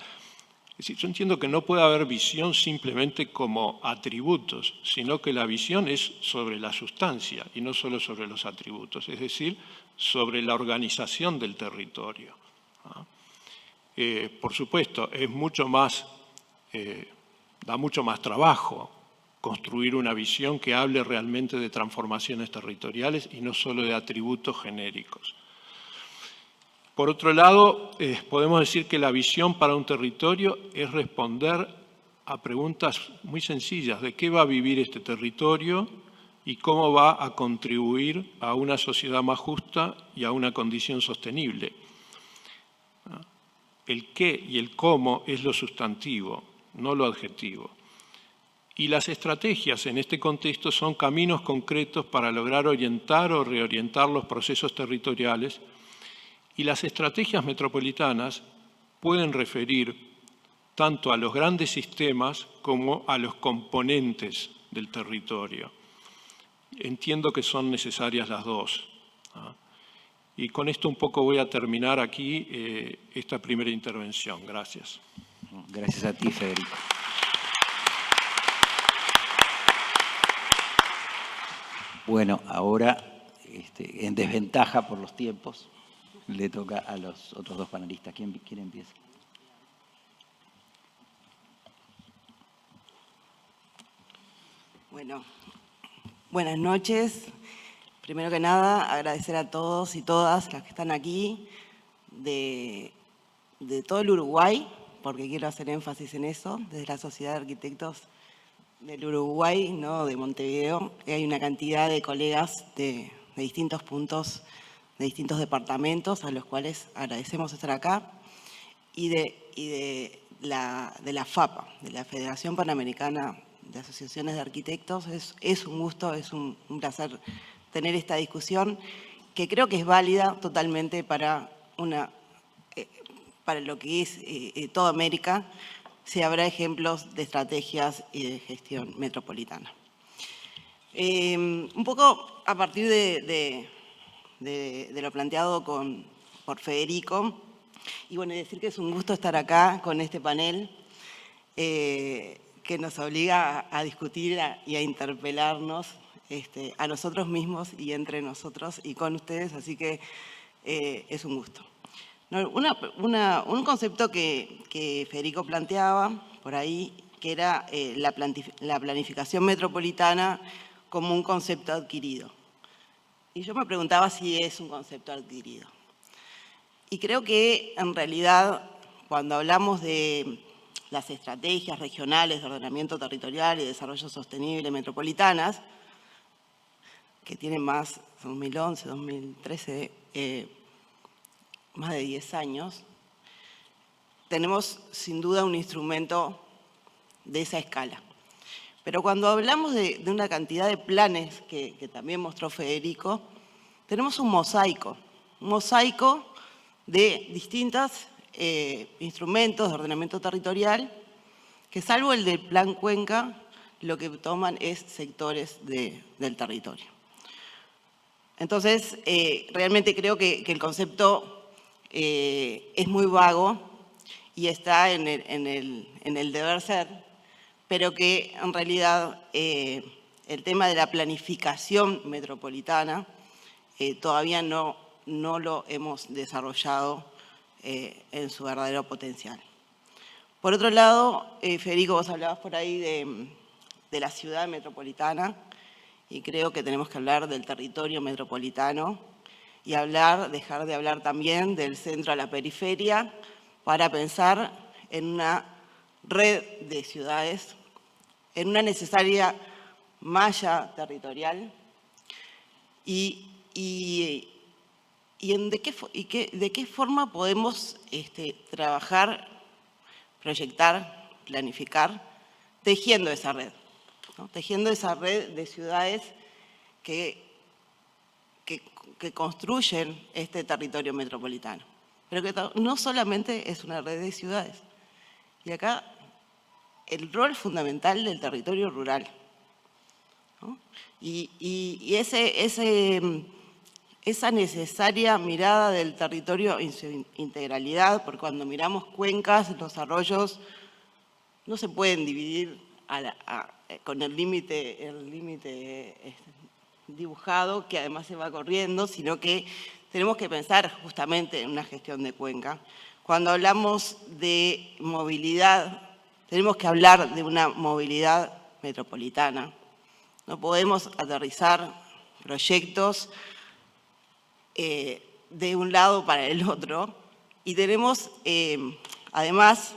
Es decir, yo entiendo que no puede haber visión simplemente como atributos, sino que la visión es sobre la sustancia y no solo sobre los atributos, es decir, sobre la organización del territorio. Por supuesto, es mucho más, da mucho más trabajo construir una visión que hable realmente de transformaciones territoriales y no solo de atributos genéricos. Por otro lado, podemos decir que la visión para un territorio es responder a preguntas muy sencillas de qué va a vivir este territorio y cómo va a contribuir a una sociedad más justa y a una condición sostenible. El qué y el cómo es lo sustantivo, no lo adjetivo. Y las estrategias en este contexto son caminos concretos para lograr orientar o reorientar los procesos territoriales, y las estrategias metropolitanas pueden referir tanto a los grandes sistemas como a los componentes del territorio. Entiendo que son necesarias las dos. Y con esto un poco voy a terminar aquí esta primera intervención. Gracias. Gracias a ti, Federico. Bueno, ahora, en desventaja por los tiempos, le toca a los otros dos panelistas. ¿Quién empieza? Bueno, buenas noches. Primero que nada, agradecer a todos y todas las que están aquí de todo el Uruguay, porque quiero hacer énfasis en eso, desde la Sociedad de Arquitectos del Uruguay, ¿no?, de Montevideo. Hay una cantidad de colegas de distintos puntos, de distintos departamentos, a los cuales agradecemos estar acá, y de la FAPA, de la Federación Panamericana de Asociaciones de Arquitectos. Es un gusto, es un placer tener esta discusión, que creo que es válida totalmente para lo que es toda América, si habrá ejemplos de estrategias y de gestión metropolitana. Un poco a partir de lo planteado por Federico, y bueno, decir que es un gusto estar acá con este panel que nos obliga a discutir y a interpelarnos a nosotros mismos y entre nosotros y con ustedes, así que es un gusto. Un concepto que Federico planteaba por ahí, que era la planificación metropolitana como un concepto adquirido. Y yo me preguntaba si es un concepto adquirido. Y creo que en realidad cuando hablamos de las estrategias regionales de ordenamiento territorial y desarrollo sostenible metropolitanas, que tienen más, 2011, 2013, más de 10 años, tenemos sin duda un instrumento de esa escala. Pero cuando hablamos de una cantidad de planes que también mostró Federico, tenemos un mosaico de distintos instrumentos de ordenamiento territorial que, salvo el del Plan Cuenca, lo que toman es sectores del territorio. Entonces, realmente creo que el concepto es muy vago y está en el deber ser, pero que en realidad el tema de la planificación metropolitana todavía no lo hemos desarrollado en su verdadero potencial. Por otro lado, Federico, vos hablabas por ahí de la ciudad metropolitana, y creo que tenemos que hablar del territorio metropolitano y dejar de hablar también del centro a la periferia para pensar en una red de ciudades, en una necesaria malla territorial y de qué forma podemos trabajar, proyectar, planificar, tejiendo esa red, ¿no? Tejiendo esa red de ciudades que construyen este territorio metropolitano. Pero que no solamente es una red de ciudades. Y acá el rol fundamental del territorio rural, ¿no? ¿no? Y esa necesaria mirada del territorio en su integralidad, porque cuando miramos cuencas, los arroyos no se pueden dividir con el límite dibujado, que además se va corriendo, sino que tenemos que pensar justamente en una gestión de cuenca. Cuando hablamos de movilidad, tenemos que hablar de una movilidad metropolitana. No podemos aterrizar proyectos de un lado para el otro. Y tenemos, además,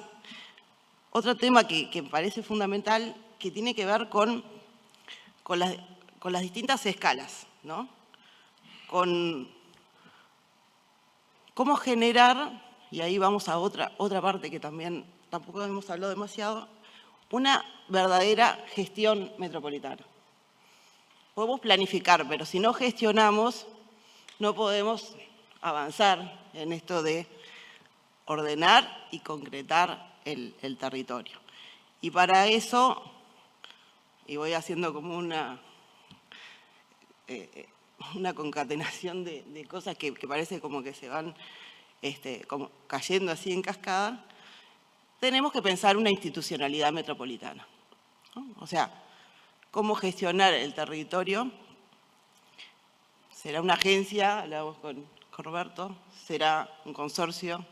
otro tema que me parece fundamental, que tiene que ver con las distintas escalas, ¿no? Con cómo generar, y ahí vamos a otra parte que también tampoco hemos hablado demasiado, una verdadera gestión metropolitana. Podemos planificar, pero si no gestionamos, no podemos avanzar en esto de ordenar y concretar el territorio. Y para eso, y voy haciendo como una concatenación de cosas que parece como que se van como cayendo así en cascada, tenemos que pensar una institucionalidad metropolitana, ¿no? O sea, cómo gestionar el territorio. ¿Será una agencia? Hablamos con Roberto. ¿Será un consorcio?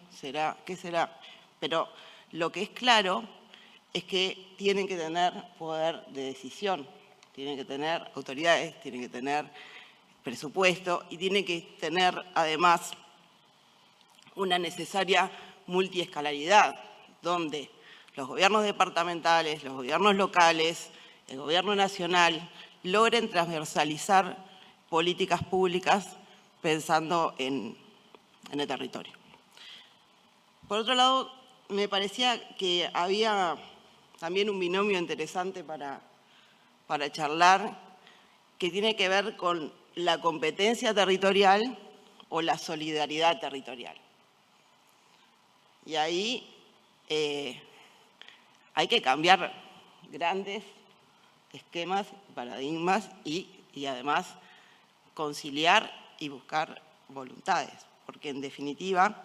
¿Qué será? Pero lo que es claro es que tienen que tener poder de decisión, tienen que tener autoridades, tienen que tener presupuesto y tienen que tener además una necesaria multiescalaridad, donde los gobiernos departamentales, los gobiernos locales, el gobierno nacional logren transversalizar políticas públicas pensando en el territorio. Por otro lado, me parecía que había también un binomio interesante para charlar, que tiene que ver con la competencia territorial o la solidaridad territorial. Y ahí hay que cambiar grandes esquemas, paradigmas y además conciliar y buscar voluntades, porque en definitiva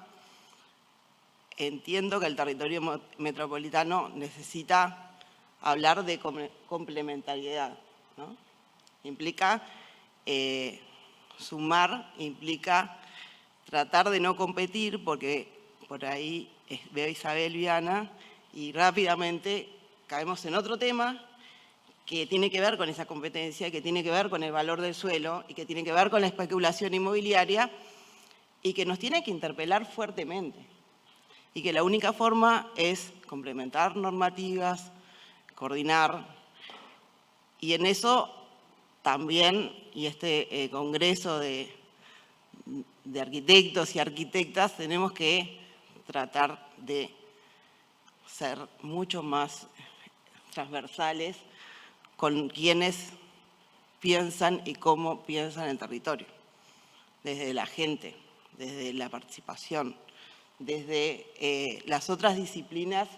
entiendo que el territorio metropolitano necesita hablar de complementariedad, ¿no? Implica sumar, implica tratar de no competir, porque por ahí veo a Isabel Viana y rápidamente caemos en otro tema que tiene que ver con esa competencia, que tiene que ver con el valor del suelo y que tiene que ver con la especulación inmobiliaria y que nos tiene que interpelar fuertemente. Y que la única forma es complementar normativas, coordinar. Y en eso también, y este congreso de arquitectos y arquitectas, tenemos que tratar de ser mucho más transversales con quienes piensan y cómo piensan el territorio. Desde la gente, desde la participación, desde las otras disciplinas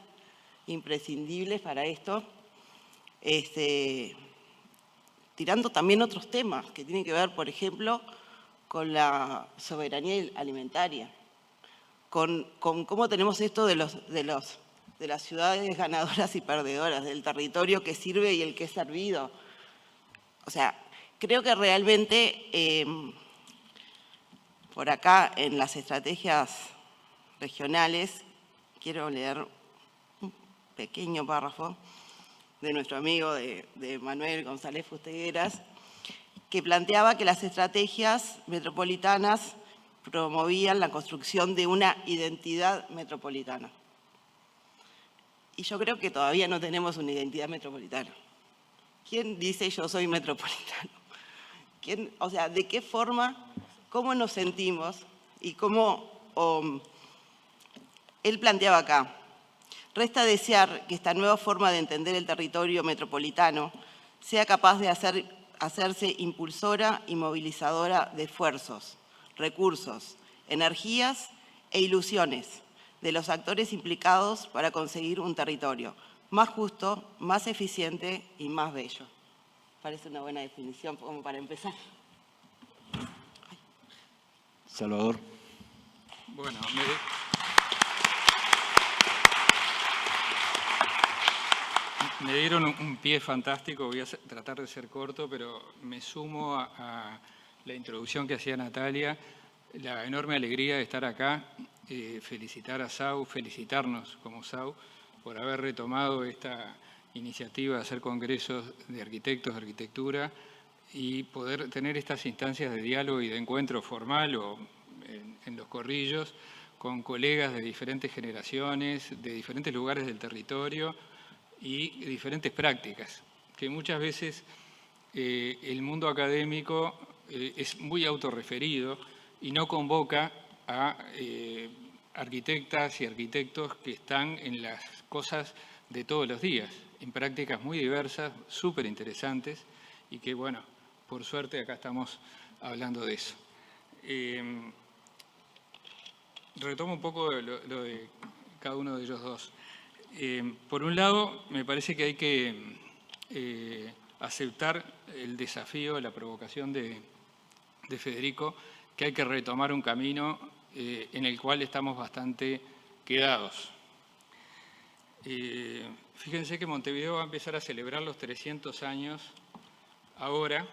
imprescindibles para esto, tirando también otros temas que tienen que ver, por ejemplo, con la soberanía alimentaria, con cómo tenemos esto de las ciudades ganadoras y perdedoras, del territorio que sirve y el que es servido. O sea, creo que realmente por acá en las estrategias regionales, quiero leer un pequeño párrafo de nuestro amigo de Manuel González Fustegueras, que planteaba que las estrategias metropolitanas promovían la construcción de una identidad metropolitana. Y yo creo que todavía no tenemos una identidad metropolitana. ¿Quién dice yo soy metropolitano? O sea, ¿de qué forma, cómo nos sentimos y cómo él planteaba acá? Resta desear que esta nueva forma de entender el territorio metropolitano sea capaz de hacerse impulsora y movilizadora de esfuerzos, recursos, energías e ilusiones de los actores implicados para conseguir un territorio más justo, más eficiente y más bello. parece una buena definición como para empezar. Salvador. Bueno, me dieron un pie fantástico, voy a tratar de ser corto, pero me sumo a la introducción que hacía Natalia, la enorme alegría de estar acá, felicitar a SAU, felicitarnos como SAU por haber retomado esta iniciativa de hacer congresos de arquitectos de arquitectura y poder tener estas instancias de diálogo y de encuentro formal o en los corrillos con colegas de diferentes generaciones, de diferentes lugares del territorio y diferentes prácticas, que muchas veces el mundo académico es muy autorreferido y no convoca a arquitectas y arquitectos que están en las cosas de todos los días, en prácticas muy diversas, súper interesantes, y que, bueno, por suerte acá estamos hablando de eso. Retomo un poco lo de cada uno de ellos dos. Por un lado, me parece que hay que aceptar el desafío, la provocación de Federico, que hay que retomar un camino en el cual estamos bastante quedados. Fíjense que Montevideo va a empezar a celebrar los 300 años ahora,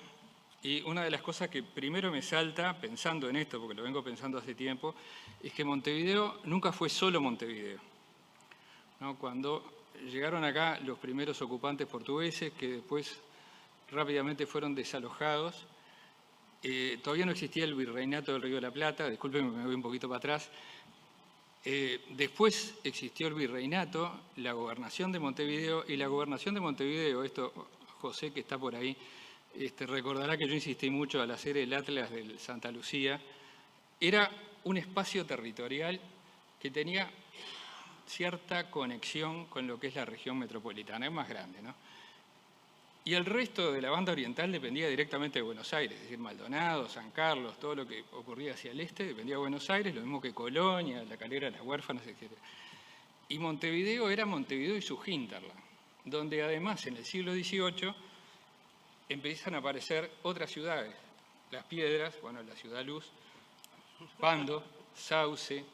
y una de las cosas que primero me salta, pensando en esto, porque lo vengo pensando hace tiempo, es que Montevideo nunca fue solo Montevideo, ¿no? Cuando llegaron acá los primeros ocupantes portugueses, que después rápidamente fueron desalojados, todavía no existía el virreinato del Río de la Plata, discúlpenme, me voy un poquito para atrás. Después existió el virreinato, la gobernación de Montevideo, y la gobernación de Montevideo, esto José que está por ahí, recordará que yo insistí mucho al hacer el Atlas del Santa Lucía, era un espacio territorial que tenía cierta conexión con lo que es la región metropolitana, es más grande, ¿no? Y el resto de la banda oriental dependía directamente de Buenos Aires, es decir, Maldonado, San Carlos, todo lo que ocurría hacia el este dependía de Buenos Aires, lo mismo que Colonia, la Calera de las Huérfanas, etc. Y Montevideo era Montevideo y su hinterland, donde además en el siglo XVIII empiezan a aparecer otras ciudades, Las Piedras, bueno, la Ciudad Luz, Pando, Sauce,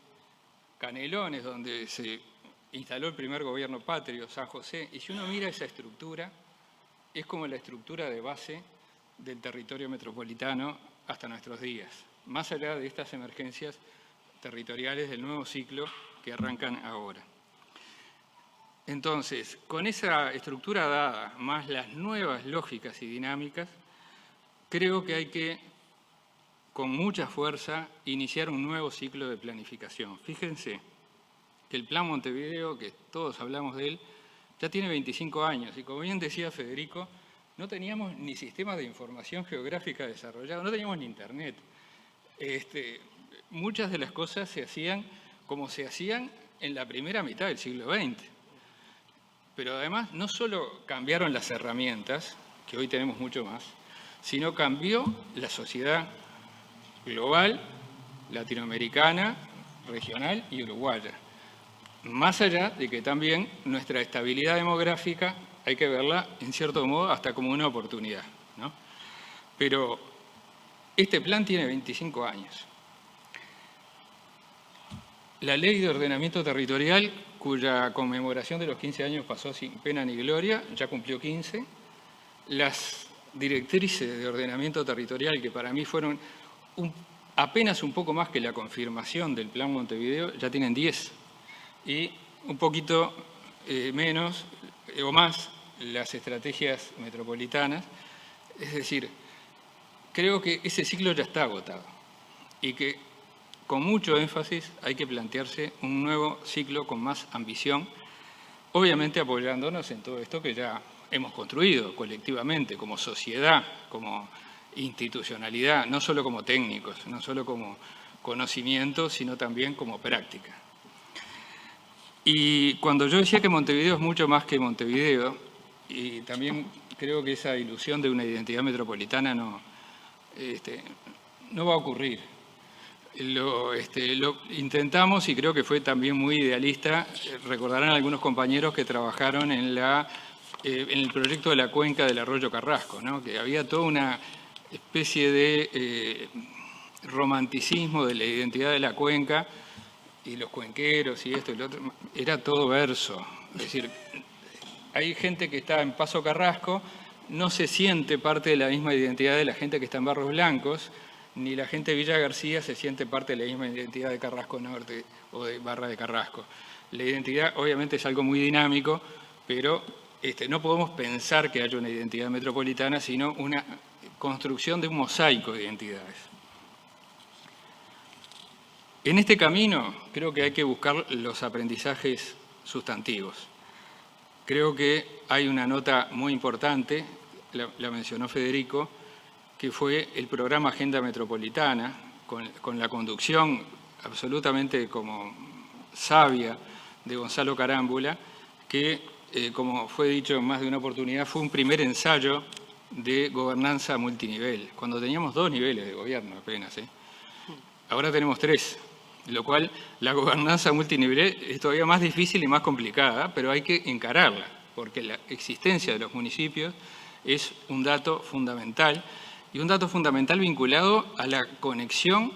Canelones, donde se instaló el primer gobierno patrio, San José, y si uno mira esa estructura, es como la estructura de base del territorio metropolitano hasta nuestros días, más allá de estas emergencias territoriales del nuevo ciclo que arrancan ahora. Entonces, con esa estructura dada, más las nuevas lógicas y dinámicas, creo que hay que, con mucha fuerza, iniciar un nuevo ciclo de planificación. Fíjense que el Plan Montevideo, que todos hablamos de él, ya tiene 25 años y, como bien decía Federico, no teníamos ni sistemas de información geográfica desarrollados, no teníamos ni internet. Muchas de las cosas se hacían como se hacían en la primera mitad del siglo XX. Pero además no solo cambiaron las herramientas, que hoy tenemos mucho más, sino cambió la sociedad global, latinoamericana, regional y uruguaya. Más allá de que también nuestra estabilidad demográfica hay que verla, en cierto modo, hasta como una oportunidad, ¿no? Pero este plan tiene 25 años. La Ley de Ordenamiento Territorial, cuya conmemoración de los 15 años pasó sin pena ni gloria, ya cumplió 15. Las directrices de ordenamiento territorial, que para mí fueron apenas un poco más que la confirmación del Plan Montevideo, ya tienen 10. Y un poquito menos o más las estrategias metropolitanas. Es decir, creo que ese ciclo ya está agotado y que con mucho énfasis hay que plantearse un nuevo ciclo con más ambición, obviamente apoyándonos en todo esto que ya hemos construido colectivamente, como sociedad, como institucionalidad, no solo como técnicos, no solo como conocimiento, sino también como práctica. Y cuando yo decía que Montevideo es mucho más que Montevideo, y también creo que esa ilusión de una identidad metropolitana no va a ocurrir. Lo intentamos y creo que fue también muy idealista. Recordarán algunos compañeros que trabajaron en la en el proyecto de la cuenca del arroyo Carrasco, ¿no? Que había toda una especie de romanticismo de la identidad de la cuenca y los cuenqueros y esto y lo otro. Era todo verso. Es decir, hay gente que está en Paso Carrasco, no se siente parte de la misma identidad de la gente que está en Barros Blancos, ni la gente de Villa García se siente parte de la misma identidad de Carrasco Norte o de Barra de Carrasco. La identidad obviamente es algo muy dinámico, pero no podemos pensar que haya una identidad metropolitana, sino una construcción de un mosaico de identidades. En este camino creo que hay que buscar los aprendizajes sustantivos. Creo que hay una nota muy importante, la mencionó Federico, que fue el programa Agenda Metropolitana, con la conducción absolutamente como sabia de Gonzalo Carámbula, que, como fue dicho en más de una oportunidad, fue un primer ensayo de gobernanza multinivel, cuando teníamos 2 niveles de gobierno apenas. Ahora tenemos 3, lo cual la gobernanza multinivel es todavía más difícil y más complicada, pero hay que encararla, porque la existencia de los municipios es un dato fundamental, y un dato fundamental vinculado a la conexión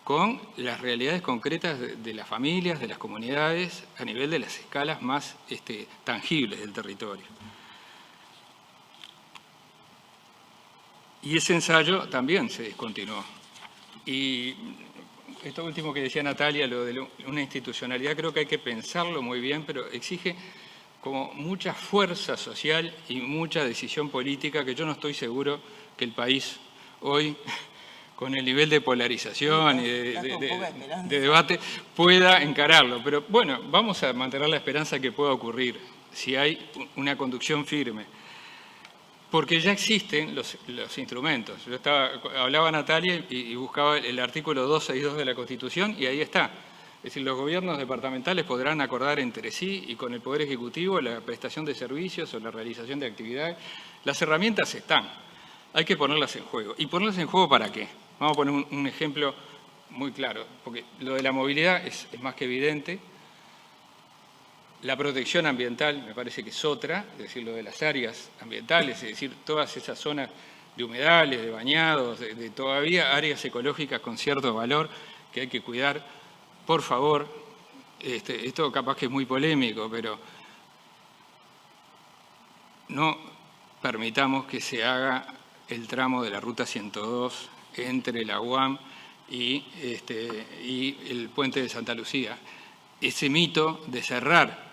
con las realidades concretas de las familias, de las comunidades, a nivel de las escalas más tangibles del territorio. Y ese ensayo también se descontinuó. Y esto último que decía Natalia, lo de una institucionalidad, creo que hay que pensarlo muy bien, pero exige como mucha fuerza social y mucha decisión política que yo no estoy seguro que el país hoy, con el nivel de polarización y de debate, pueda encararlo. Pero bueno, vamos a mantener la esperanza que pueda ocurrir si hay una conducción firme. Porque ya existen los instrumentos. Yo hablaba Natalia y buscaba el artículo 262 de la Constitución y ahí está. Es decir, los gobiernos departamentales podrán acordar entre sí y con el Poder Ejecutivo la prestación de servicios o la realización de actividades. Las herramientas están. Hay que ponerlas en juego. ¿Y ponerlas en juego para qué? Vamos a poner un ejemplo muy claro, porque lo de la movilidad es más que evidente. La protección ambiental me parece que es otra, es decir, lo de las áreas ambientales, es decir, todas esas zonas de humedales, de bañados, de todavía áreas ecológicas con cierto valor que hay que cuidar. Por favor, esto capaz que es muy polémico, pero no permitamos que se haga el tramo de la Ruta 102 entre la UAM y el puente de Santa Lucía. Ese mito de cerrar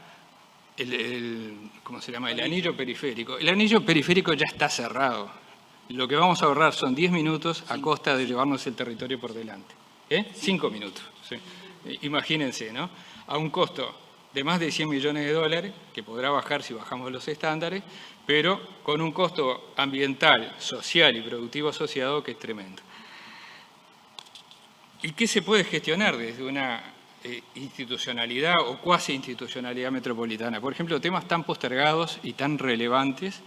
¿cómo se llama? El anillo periférico. El anillo periférico ya está cerrado. Lo que vamos a ahorrar son 10 minutos a costa de llevarnos el territorio por delante. 5 minutos. Sí. Imagínense, ¿no? A un costo de más de 100 millones de dólares, que podrá bajar si bajamos los estándares, pero con un costo ambiental, social y productivo asociado que es tremendo. ¿Y qué se puede gestionar desde una institucionalidad o cuasi institucionalidad metropolitana? Por ejemplo, temas tan postergados y tan relevantes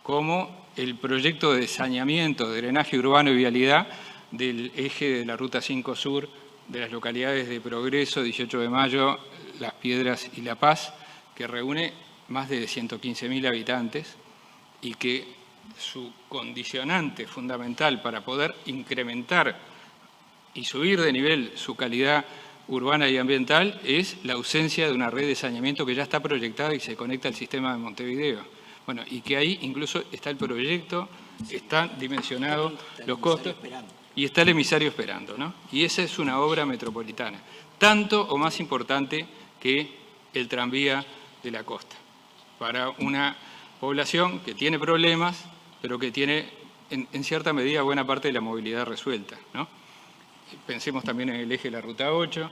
como el proyecto de saneamiento, de drenaje urbano y vialidad del eje de la Ruta 5 Sur de las localidades de Progreso, 18 de Mayo, Las Piedras y La Paz, que reúne más de 115.000 habitantes y que su condicionante fundamental para poder incrementar y subir de nivel su calidad urbana y ambiental es la ausencia de una red de saneamiento que ya está proyectada y se conecta al sistema de Montevideo. Bueno, y que ahí incluso está el proyecto, están dimensionados los costos y está el emisario esperando, ¿no? Y esa es una obra metropolitana, tanto o más importante que el tranvía de la costa, para una población que tiene problemas, pero que tiene en cierta medida buena parte de la movilidad resuelta, ¿no? Pensemos también en el eje de la Ruta 8,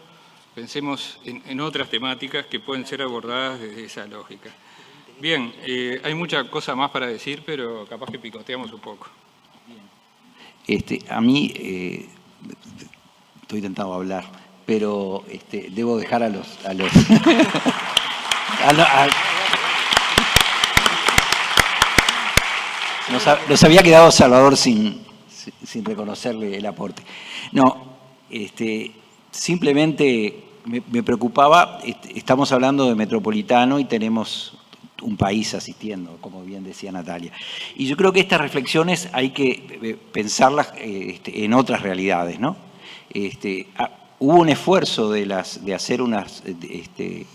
pensemos en otras temáticas que pueden ser abordadas desde esa lógica. Bien, hay mucha cosa más para decir, pero capaz que picoteamos un poco. A mí, estoy tentado a hablar, pero debo dejar a los nos había quedado Salvador sin reconocerle el aporte. No, simplemente me preocupaba, estamos hablando de metropolitano y tenemos un país asistiendo, como bien decía Natalia. Y yo creo que estas reflexiones hay que pensarlas en otras realidades, ¿no? Hubo un esfuerzo de hacer unas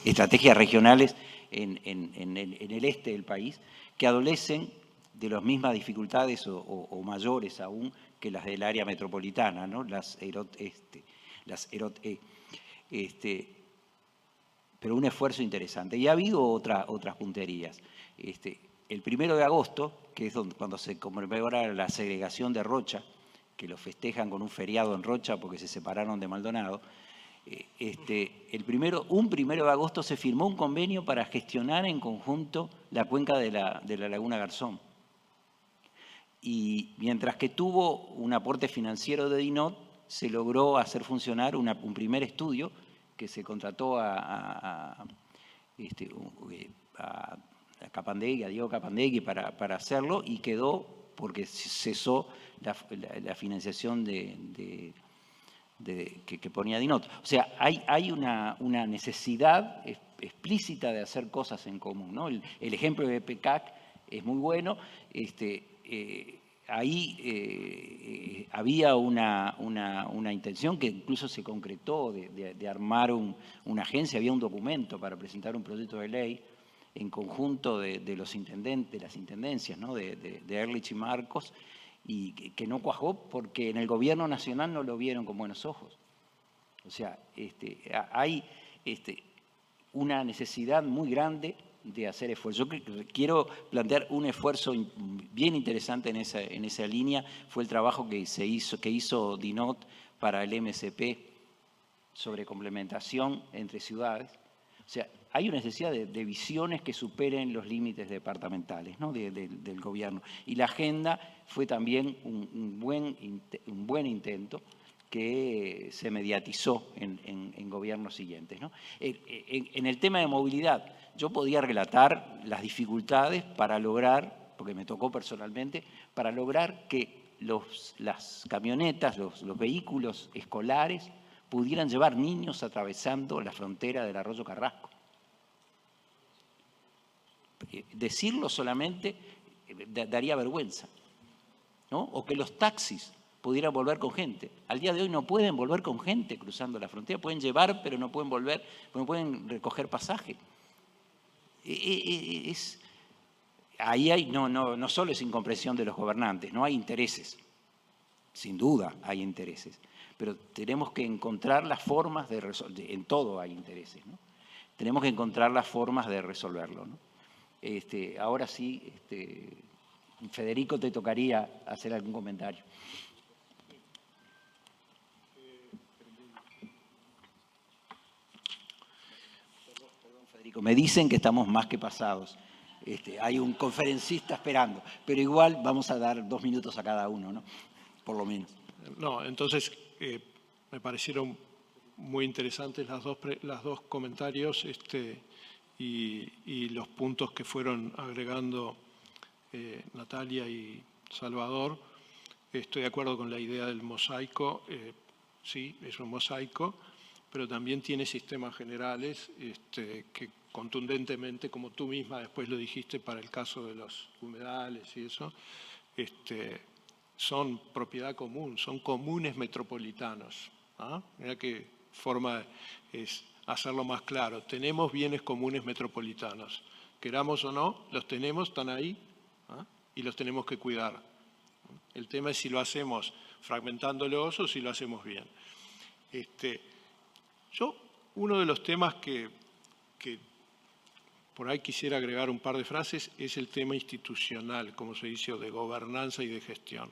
estrategias regionales en el este del país que adolecen de las mismas dificultades o mayores aún que las del área metropolitana, ¿no? Las EROT-E. Pero un esfuerzo interesante. Y ha habido otras punterías. El 1 de agosto, que es cuando se conmemora la segregación de Rocha, que lo festejan con un feriado en Rocha porque se separaron de Maldonado, un 1 de agosto se firmó un convenio para gestionar en conjunto la cuenca de la Laguna Garzón. Y mientras que tuvo un aporte financiero de DINOT, se logró hacer funcionar un primer estudio que se contrató a Diego Capandegui para hacerlo, y quedó porque cesó la financiación que ponía DINOT. O sea, hay una necesidad explícita de hacer cosas en común, ¿no? El ejemplo de PECAC es muy bueno. Ahí había una intención que incluso se concretó de armar una agencia, había un documento para presentar un proyecto de ley en conjunto de los intendentes, de las intendencias, ¿no? de Ehrlich y Marcos, y que no cuajó porque en el gobierno nacional no lo vieron con buenos ojos. O sea, hay una necesidad muy grande de hacer esfuerzo. Yo quiero plantear un esfuerzo bien interesante en esa línea. Fue el trabajo que hizo DINOT para el MSP sobre complementación entre ciudades. O sea, hay una necesidad de visiones que superen los límites departamentales, ¿no? del gobierno. Y la agenda fue también un buen intento que se mediatizó en gobiernos siguientes, ¿no? En el tema de movilidad, yo podía relatar las dificultades para lograr, porque me tocó personalmente, para lograr que las camionetas, los vehículos escolares pudieran llevar niños atravesando la frontera del Arroyo Carrasco. Decirlo solamente daría vergüenza, ¿no? O que los taxis pudieran volver con gente. Al día de hoy no pueden volver con gente cruzando la frontera, pueden llevar, pero no pueden volver, no pueden recoger pasaje. Ahí hay, no solo es incomprensión de los gobernantes, no hay intereses. Sin duda hay intereses, pero tenemos que encontrar las formas de resolver. En todo hay intereses, ¿no? Tenemos que encontrar las formas de resolverlo, ¿no? Ahora sí, Federico, te tocaría hacer algún comentario. Perdón, Federico, me dicen que estamos más que pasados. Hay un conferencista esperando, pero igual vamos a dar 2 minutos a cada uno, ¿no? Por lo menos. No, entonces me parecieron muy interesantes las dos comentarios y los puntos que fueron agregando Natalia y Salvador. Estoy de acuerdo con la idea del mosaico. Sí, es un mosaico, pero también tiene sistemas generales que contundentemente, como tú misma después lo dijiste para el caso de los humedales y eso, son propiedad común, son comunes metropolitanos. ¿Ah? Mira qué forma es hacerlo más claro. Tenemos bienes comunes metropolitanos. Queramos o no, los tenemos, están ahí, ¿ah? Y los tenemos que cuidar. El tema es si lo hacemos fragmentándolos o si lo hacemos bien. Uno de los temas que por ahí quisiera agregar un par de frases es el tema institucional, como se dice, o de gobernanza y de gestión.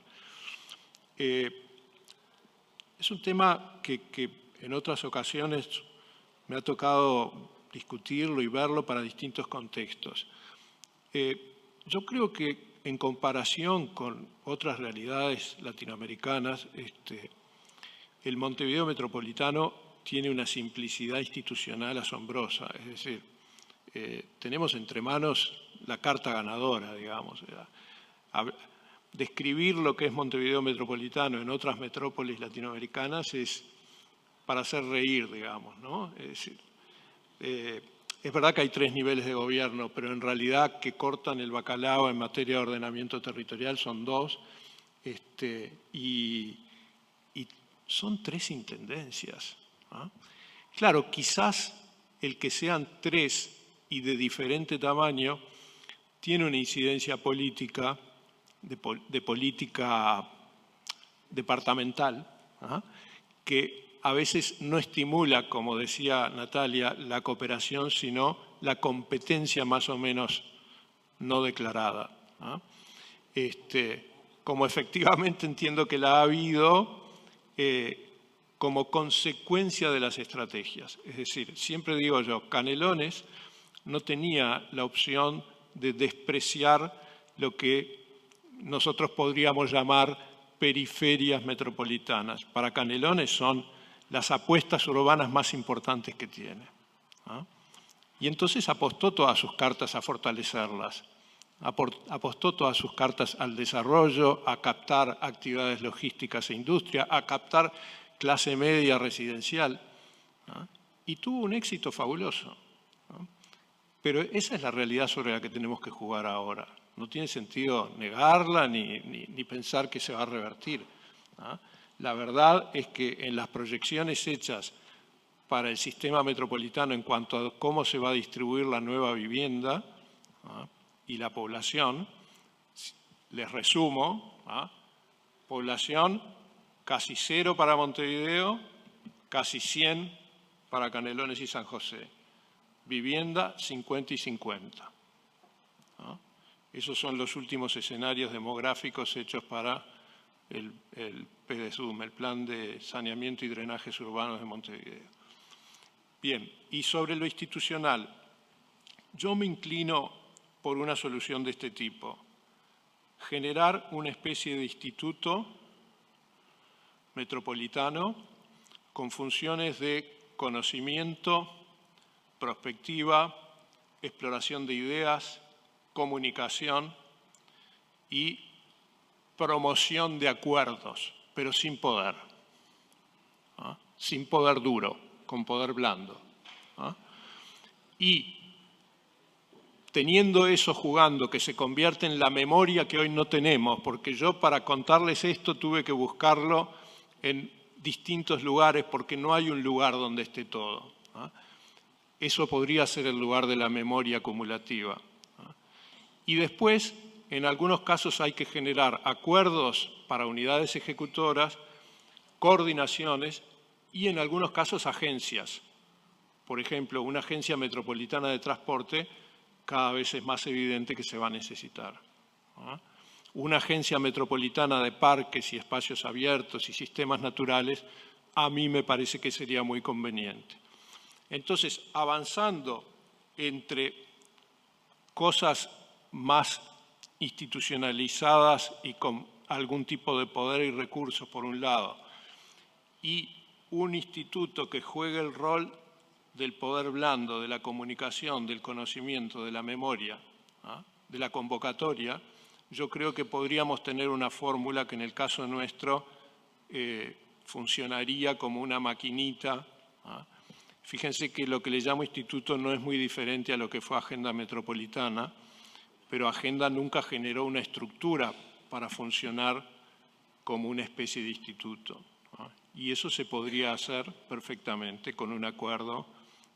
Es un tema que en otras ocasiones me ha tocado discutirlo y verlo para distintos contextos. Yo creo que en comparación con otras realidades latinoamericanas, el Montevideo metropolitano tiene una simplicidad institucional asombrosa. Es decir, tenemos entre manos la carta ganadora, digamos. Describir lo que es Montevideo metropolitano en otras metrópolis latinoamericanas es para hacer reír, digamos, ¿no? Es decir, es verdad que hay 3 niveles de gobierno, pero en realidad que cortan el bacalao en materia de ordenamiento territorial son 2, y son 3 intendencias. ¿Ah? Claro, quizás el que sean 3 y de diferente tamaño tiene una incidencia política, de política departamental, que a veces no estimula, como decía Natalia, la cooperación, sino la competencia más o menos no declarada. Como efectivamente entiendo que la ha habido como consecuencia de las estrategias. Es decir, siempre digo yo, Canelones no tenía la opción de despreciar lo que nosotros podríamos llamar periferias metropolitanas. Para Canelones son las apuestas urbanas más importantes que tiene. Y entonces apostó todas sus cartas a fortalecerlas. Apostó todas sus cartas al desarrollo, a captar actividades logísticas e industria, a captar clase media residencial. Y tuvo un éxito fabuloso. Pero esa es la realidad sobre la que tenemos que jugar ahora. No tiene sentido negarla ni pensar que se va a revertir. La verdad es que en las proyecciones hechas para el sistema metropolitano en cuanto a cómo se va a distribuir la nueva vivienda y la población, les resumo, población casi 0 para Montevideo, casi 100 para Canelones y San José. Vivienda 50 y 50. Esos son los últimos escenarios demográficos hechos para el PDSUM, el Plan de Saneamiento y Drenajes Urbanos de Montevideo. Bien, y sobre lo institucional, yo me inclino por una solución de este tipo. Generar una especie de instituto metropolitano con funciones de conocimiento, prospectiva, exploración de ideas, comunicación y promoción de acuerdos, pero sin poder. Sin poder duro, con poder blando. Y teniendo eso jugando, que se convierte en la memoria que hoy no tenemos, porque yo para contarles esto tuve que buscarlo en distintos lugares porque no hay un lugar donde esté todo. Eso podría ser el lugar de la memoria acumulativa. Y después, en algunos casos hay que generar acuerdos para unidades ejecutoras, coordinaciones y en algunos casos agencias. Por ejemplo, una agencia metropolitana de transporte cada vez es más evidente que se va a necesitar. Una agencia metropolitana de parques y espacios abiertos y sistemas naturales, a mí me parece que sería muy conveniente. Entonces, avanzando entre cosas más institucionalizadas y con algún tipo de poder y recursos, por un lado, y un instituto que juegue el rol del poder blando, de la comunicación, del conocimiento, de la memoria, de la convocatoria, yo creo que podríamos tener una fórmula que en el caso nuestro funcionaría como una maquinita. Fíjense que lo que le llamo instituto no es muy diferente a lo que fue Agenda Metropolitana, pero Agenda nunca generó una estructura para funcionar como una especie de instituto. Y eso se podría hacer perfectamente con un acuerdo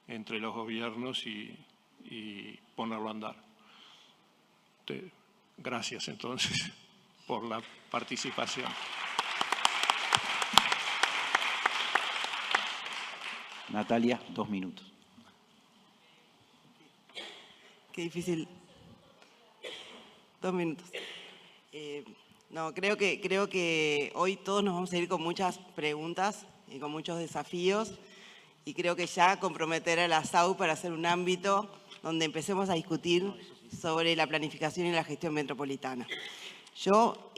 entre los gobiernos y ponerlo a andar. Gracias entonces por la participación. Natalia, 2 minutos. Qué difícil. 2 minutos. No, creo que hoy todos nos vamos a ir con muchas preguntas y con muchos desafíos y creo que ya comprometer a la SAU para hacer un ámbito donde empecemos a discutir sobre la planificación y la gestión metropolitana. Yo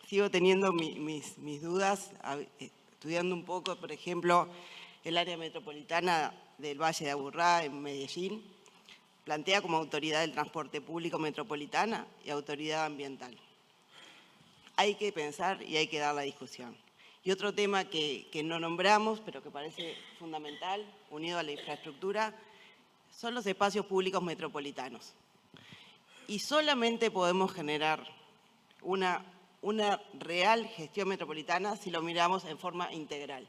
sigo teniendo mis dudas, estudiando un poco, por ejemplo, el área metropolitana del Valle de Aburrá en Medellín, plantea como autoridad del transporte público metropolitana y autoridad ambiental. Hay que pensar y hay que dar la discusión. Y otro tema que no nombramos, pero que parece fundamental, unido a la infraestructura, son los espacios públicos metropolitanos. Y solamente podemos generar una real gestión metropolitana si lo miramos en forma integral.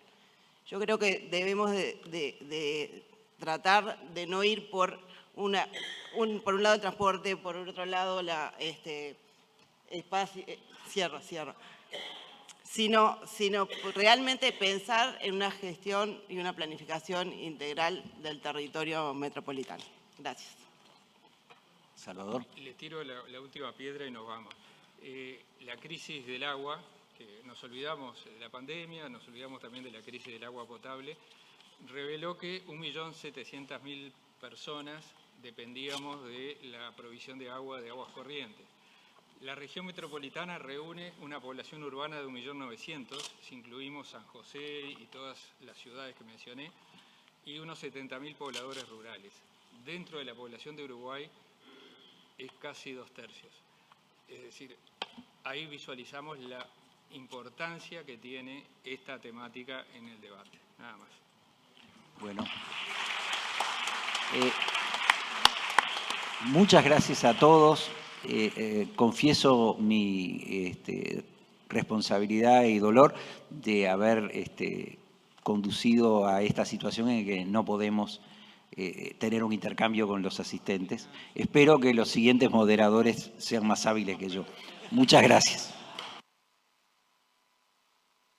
Yo creo que debemos de tratar de no ir por un lado el transporte, por otro lado sino realmente pensar en una gestión y una planificación integral del territorio metropolitano. Gracias. Salvador. Le tiro la última piedra y nos vamos. La crisis del agua, que nos olvidamos de la pandemia, nos olvidamos también de la crisis del agua potable, reveló que 1.700.000 personas dependíamos de la provisión de aguas corrientes. La región metropolitana reúne una población urbana de 1.900.000, si incluimos San José y todas las ciudades que mencioné, y unos 70.000 pobladores rurales. Dentro de la población de Uruguay es casi 2/3. Es decir, ahí visualizamos la importancia que tiene esta temática en el debate. Nada más. Bueno. Muchas gracias a todos. Confieso mi responsabilidad y dolor de haber conducido a esta situación en que no podemos tener un intercambio con los asistentes. Espero que los siguientes moderadores sean más hábiles que yo. Muchas gracias.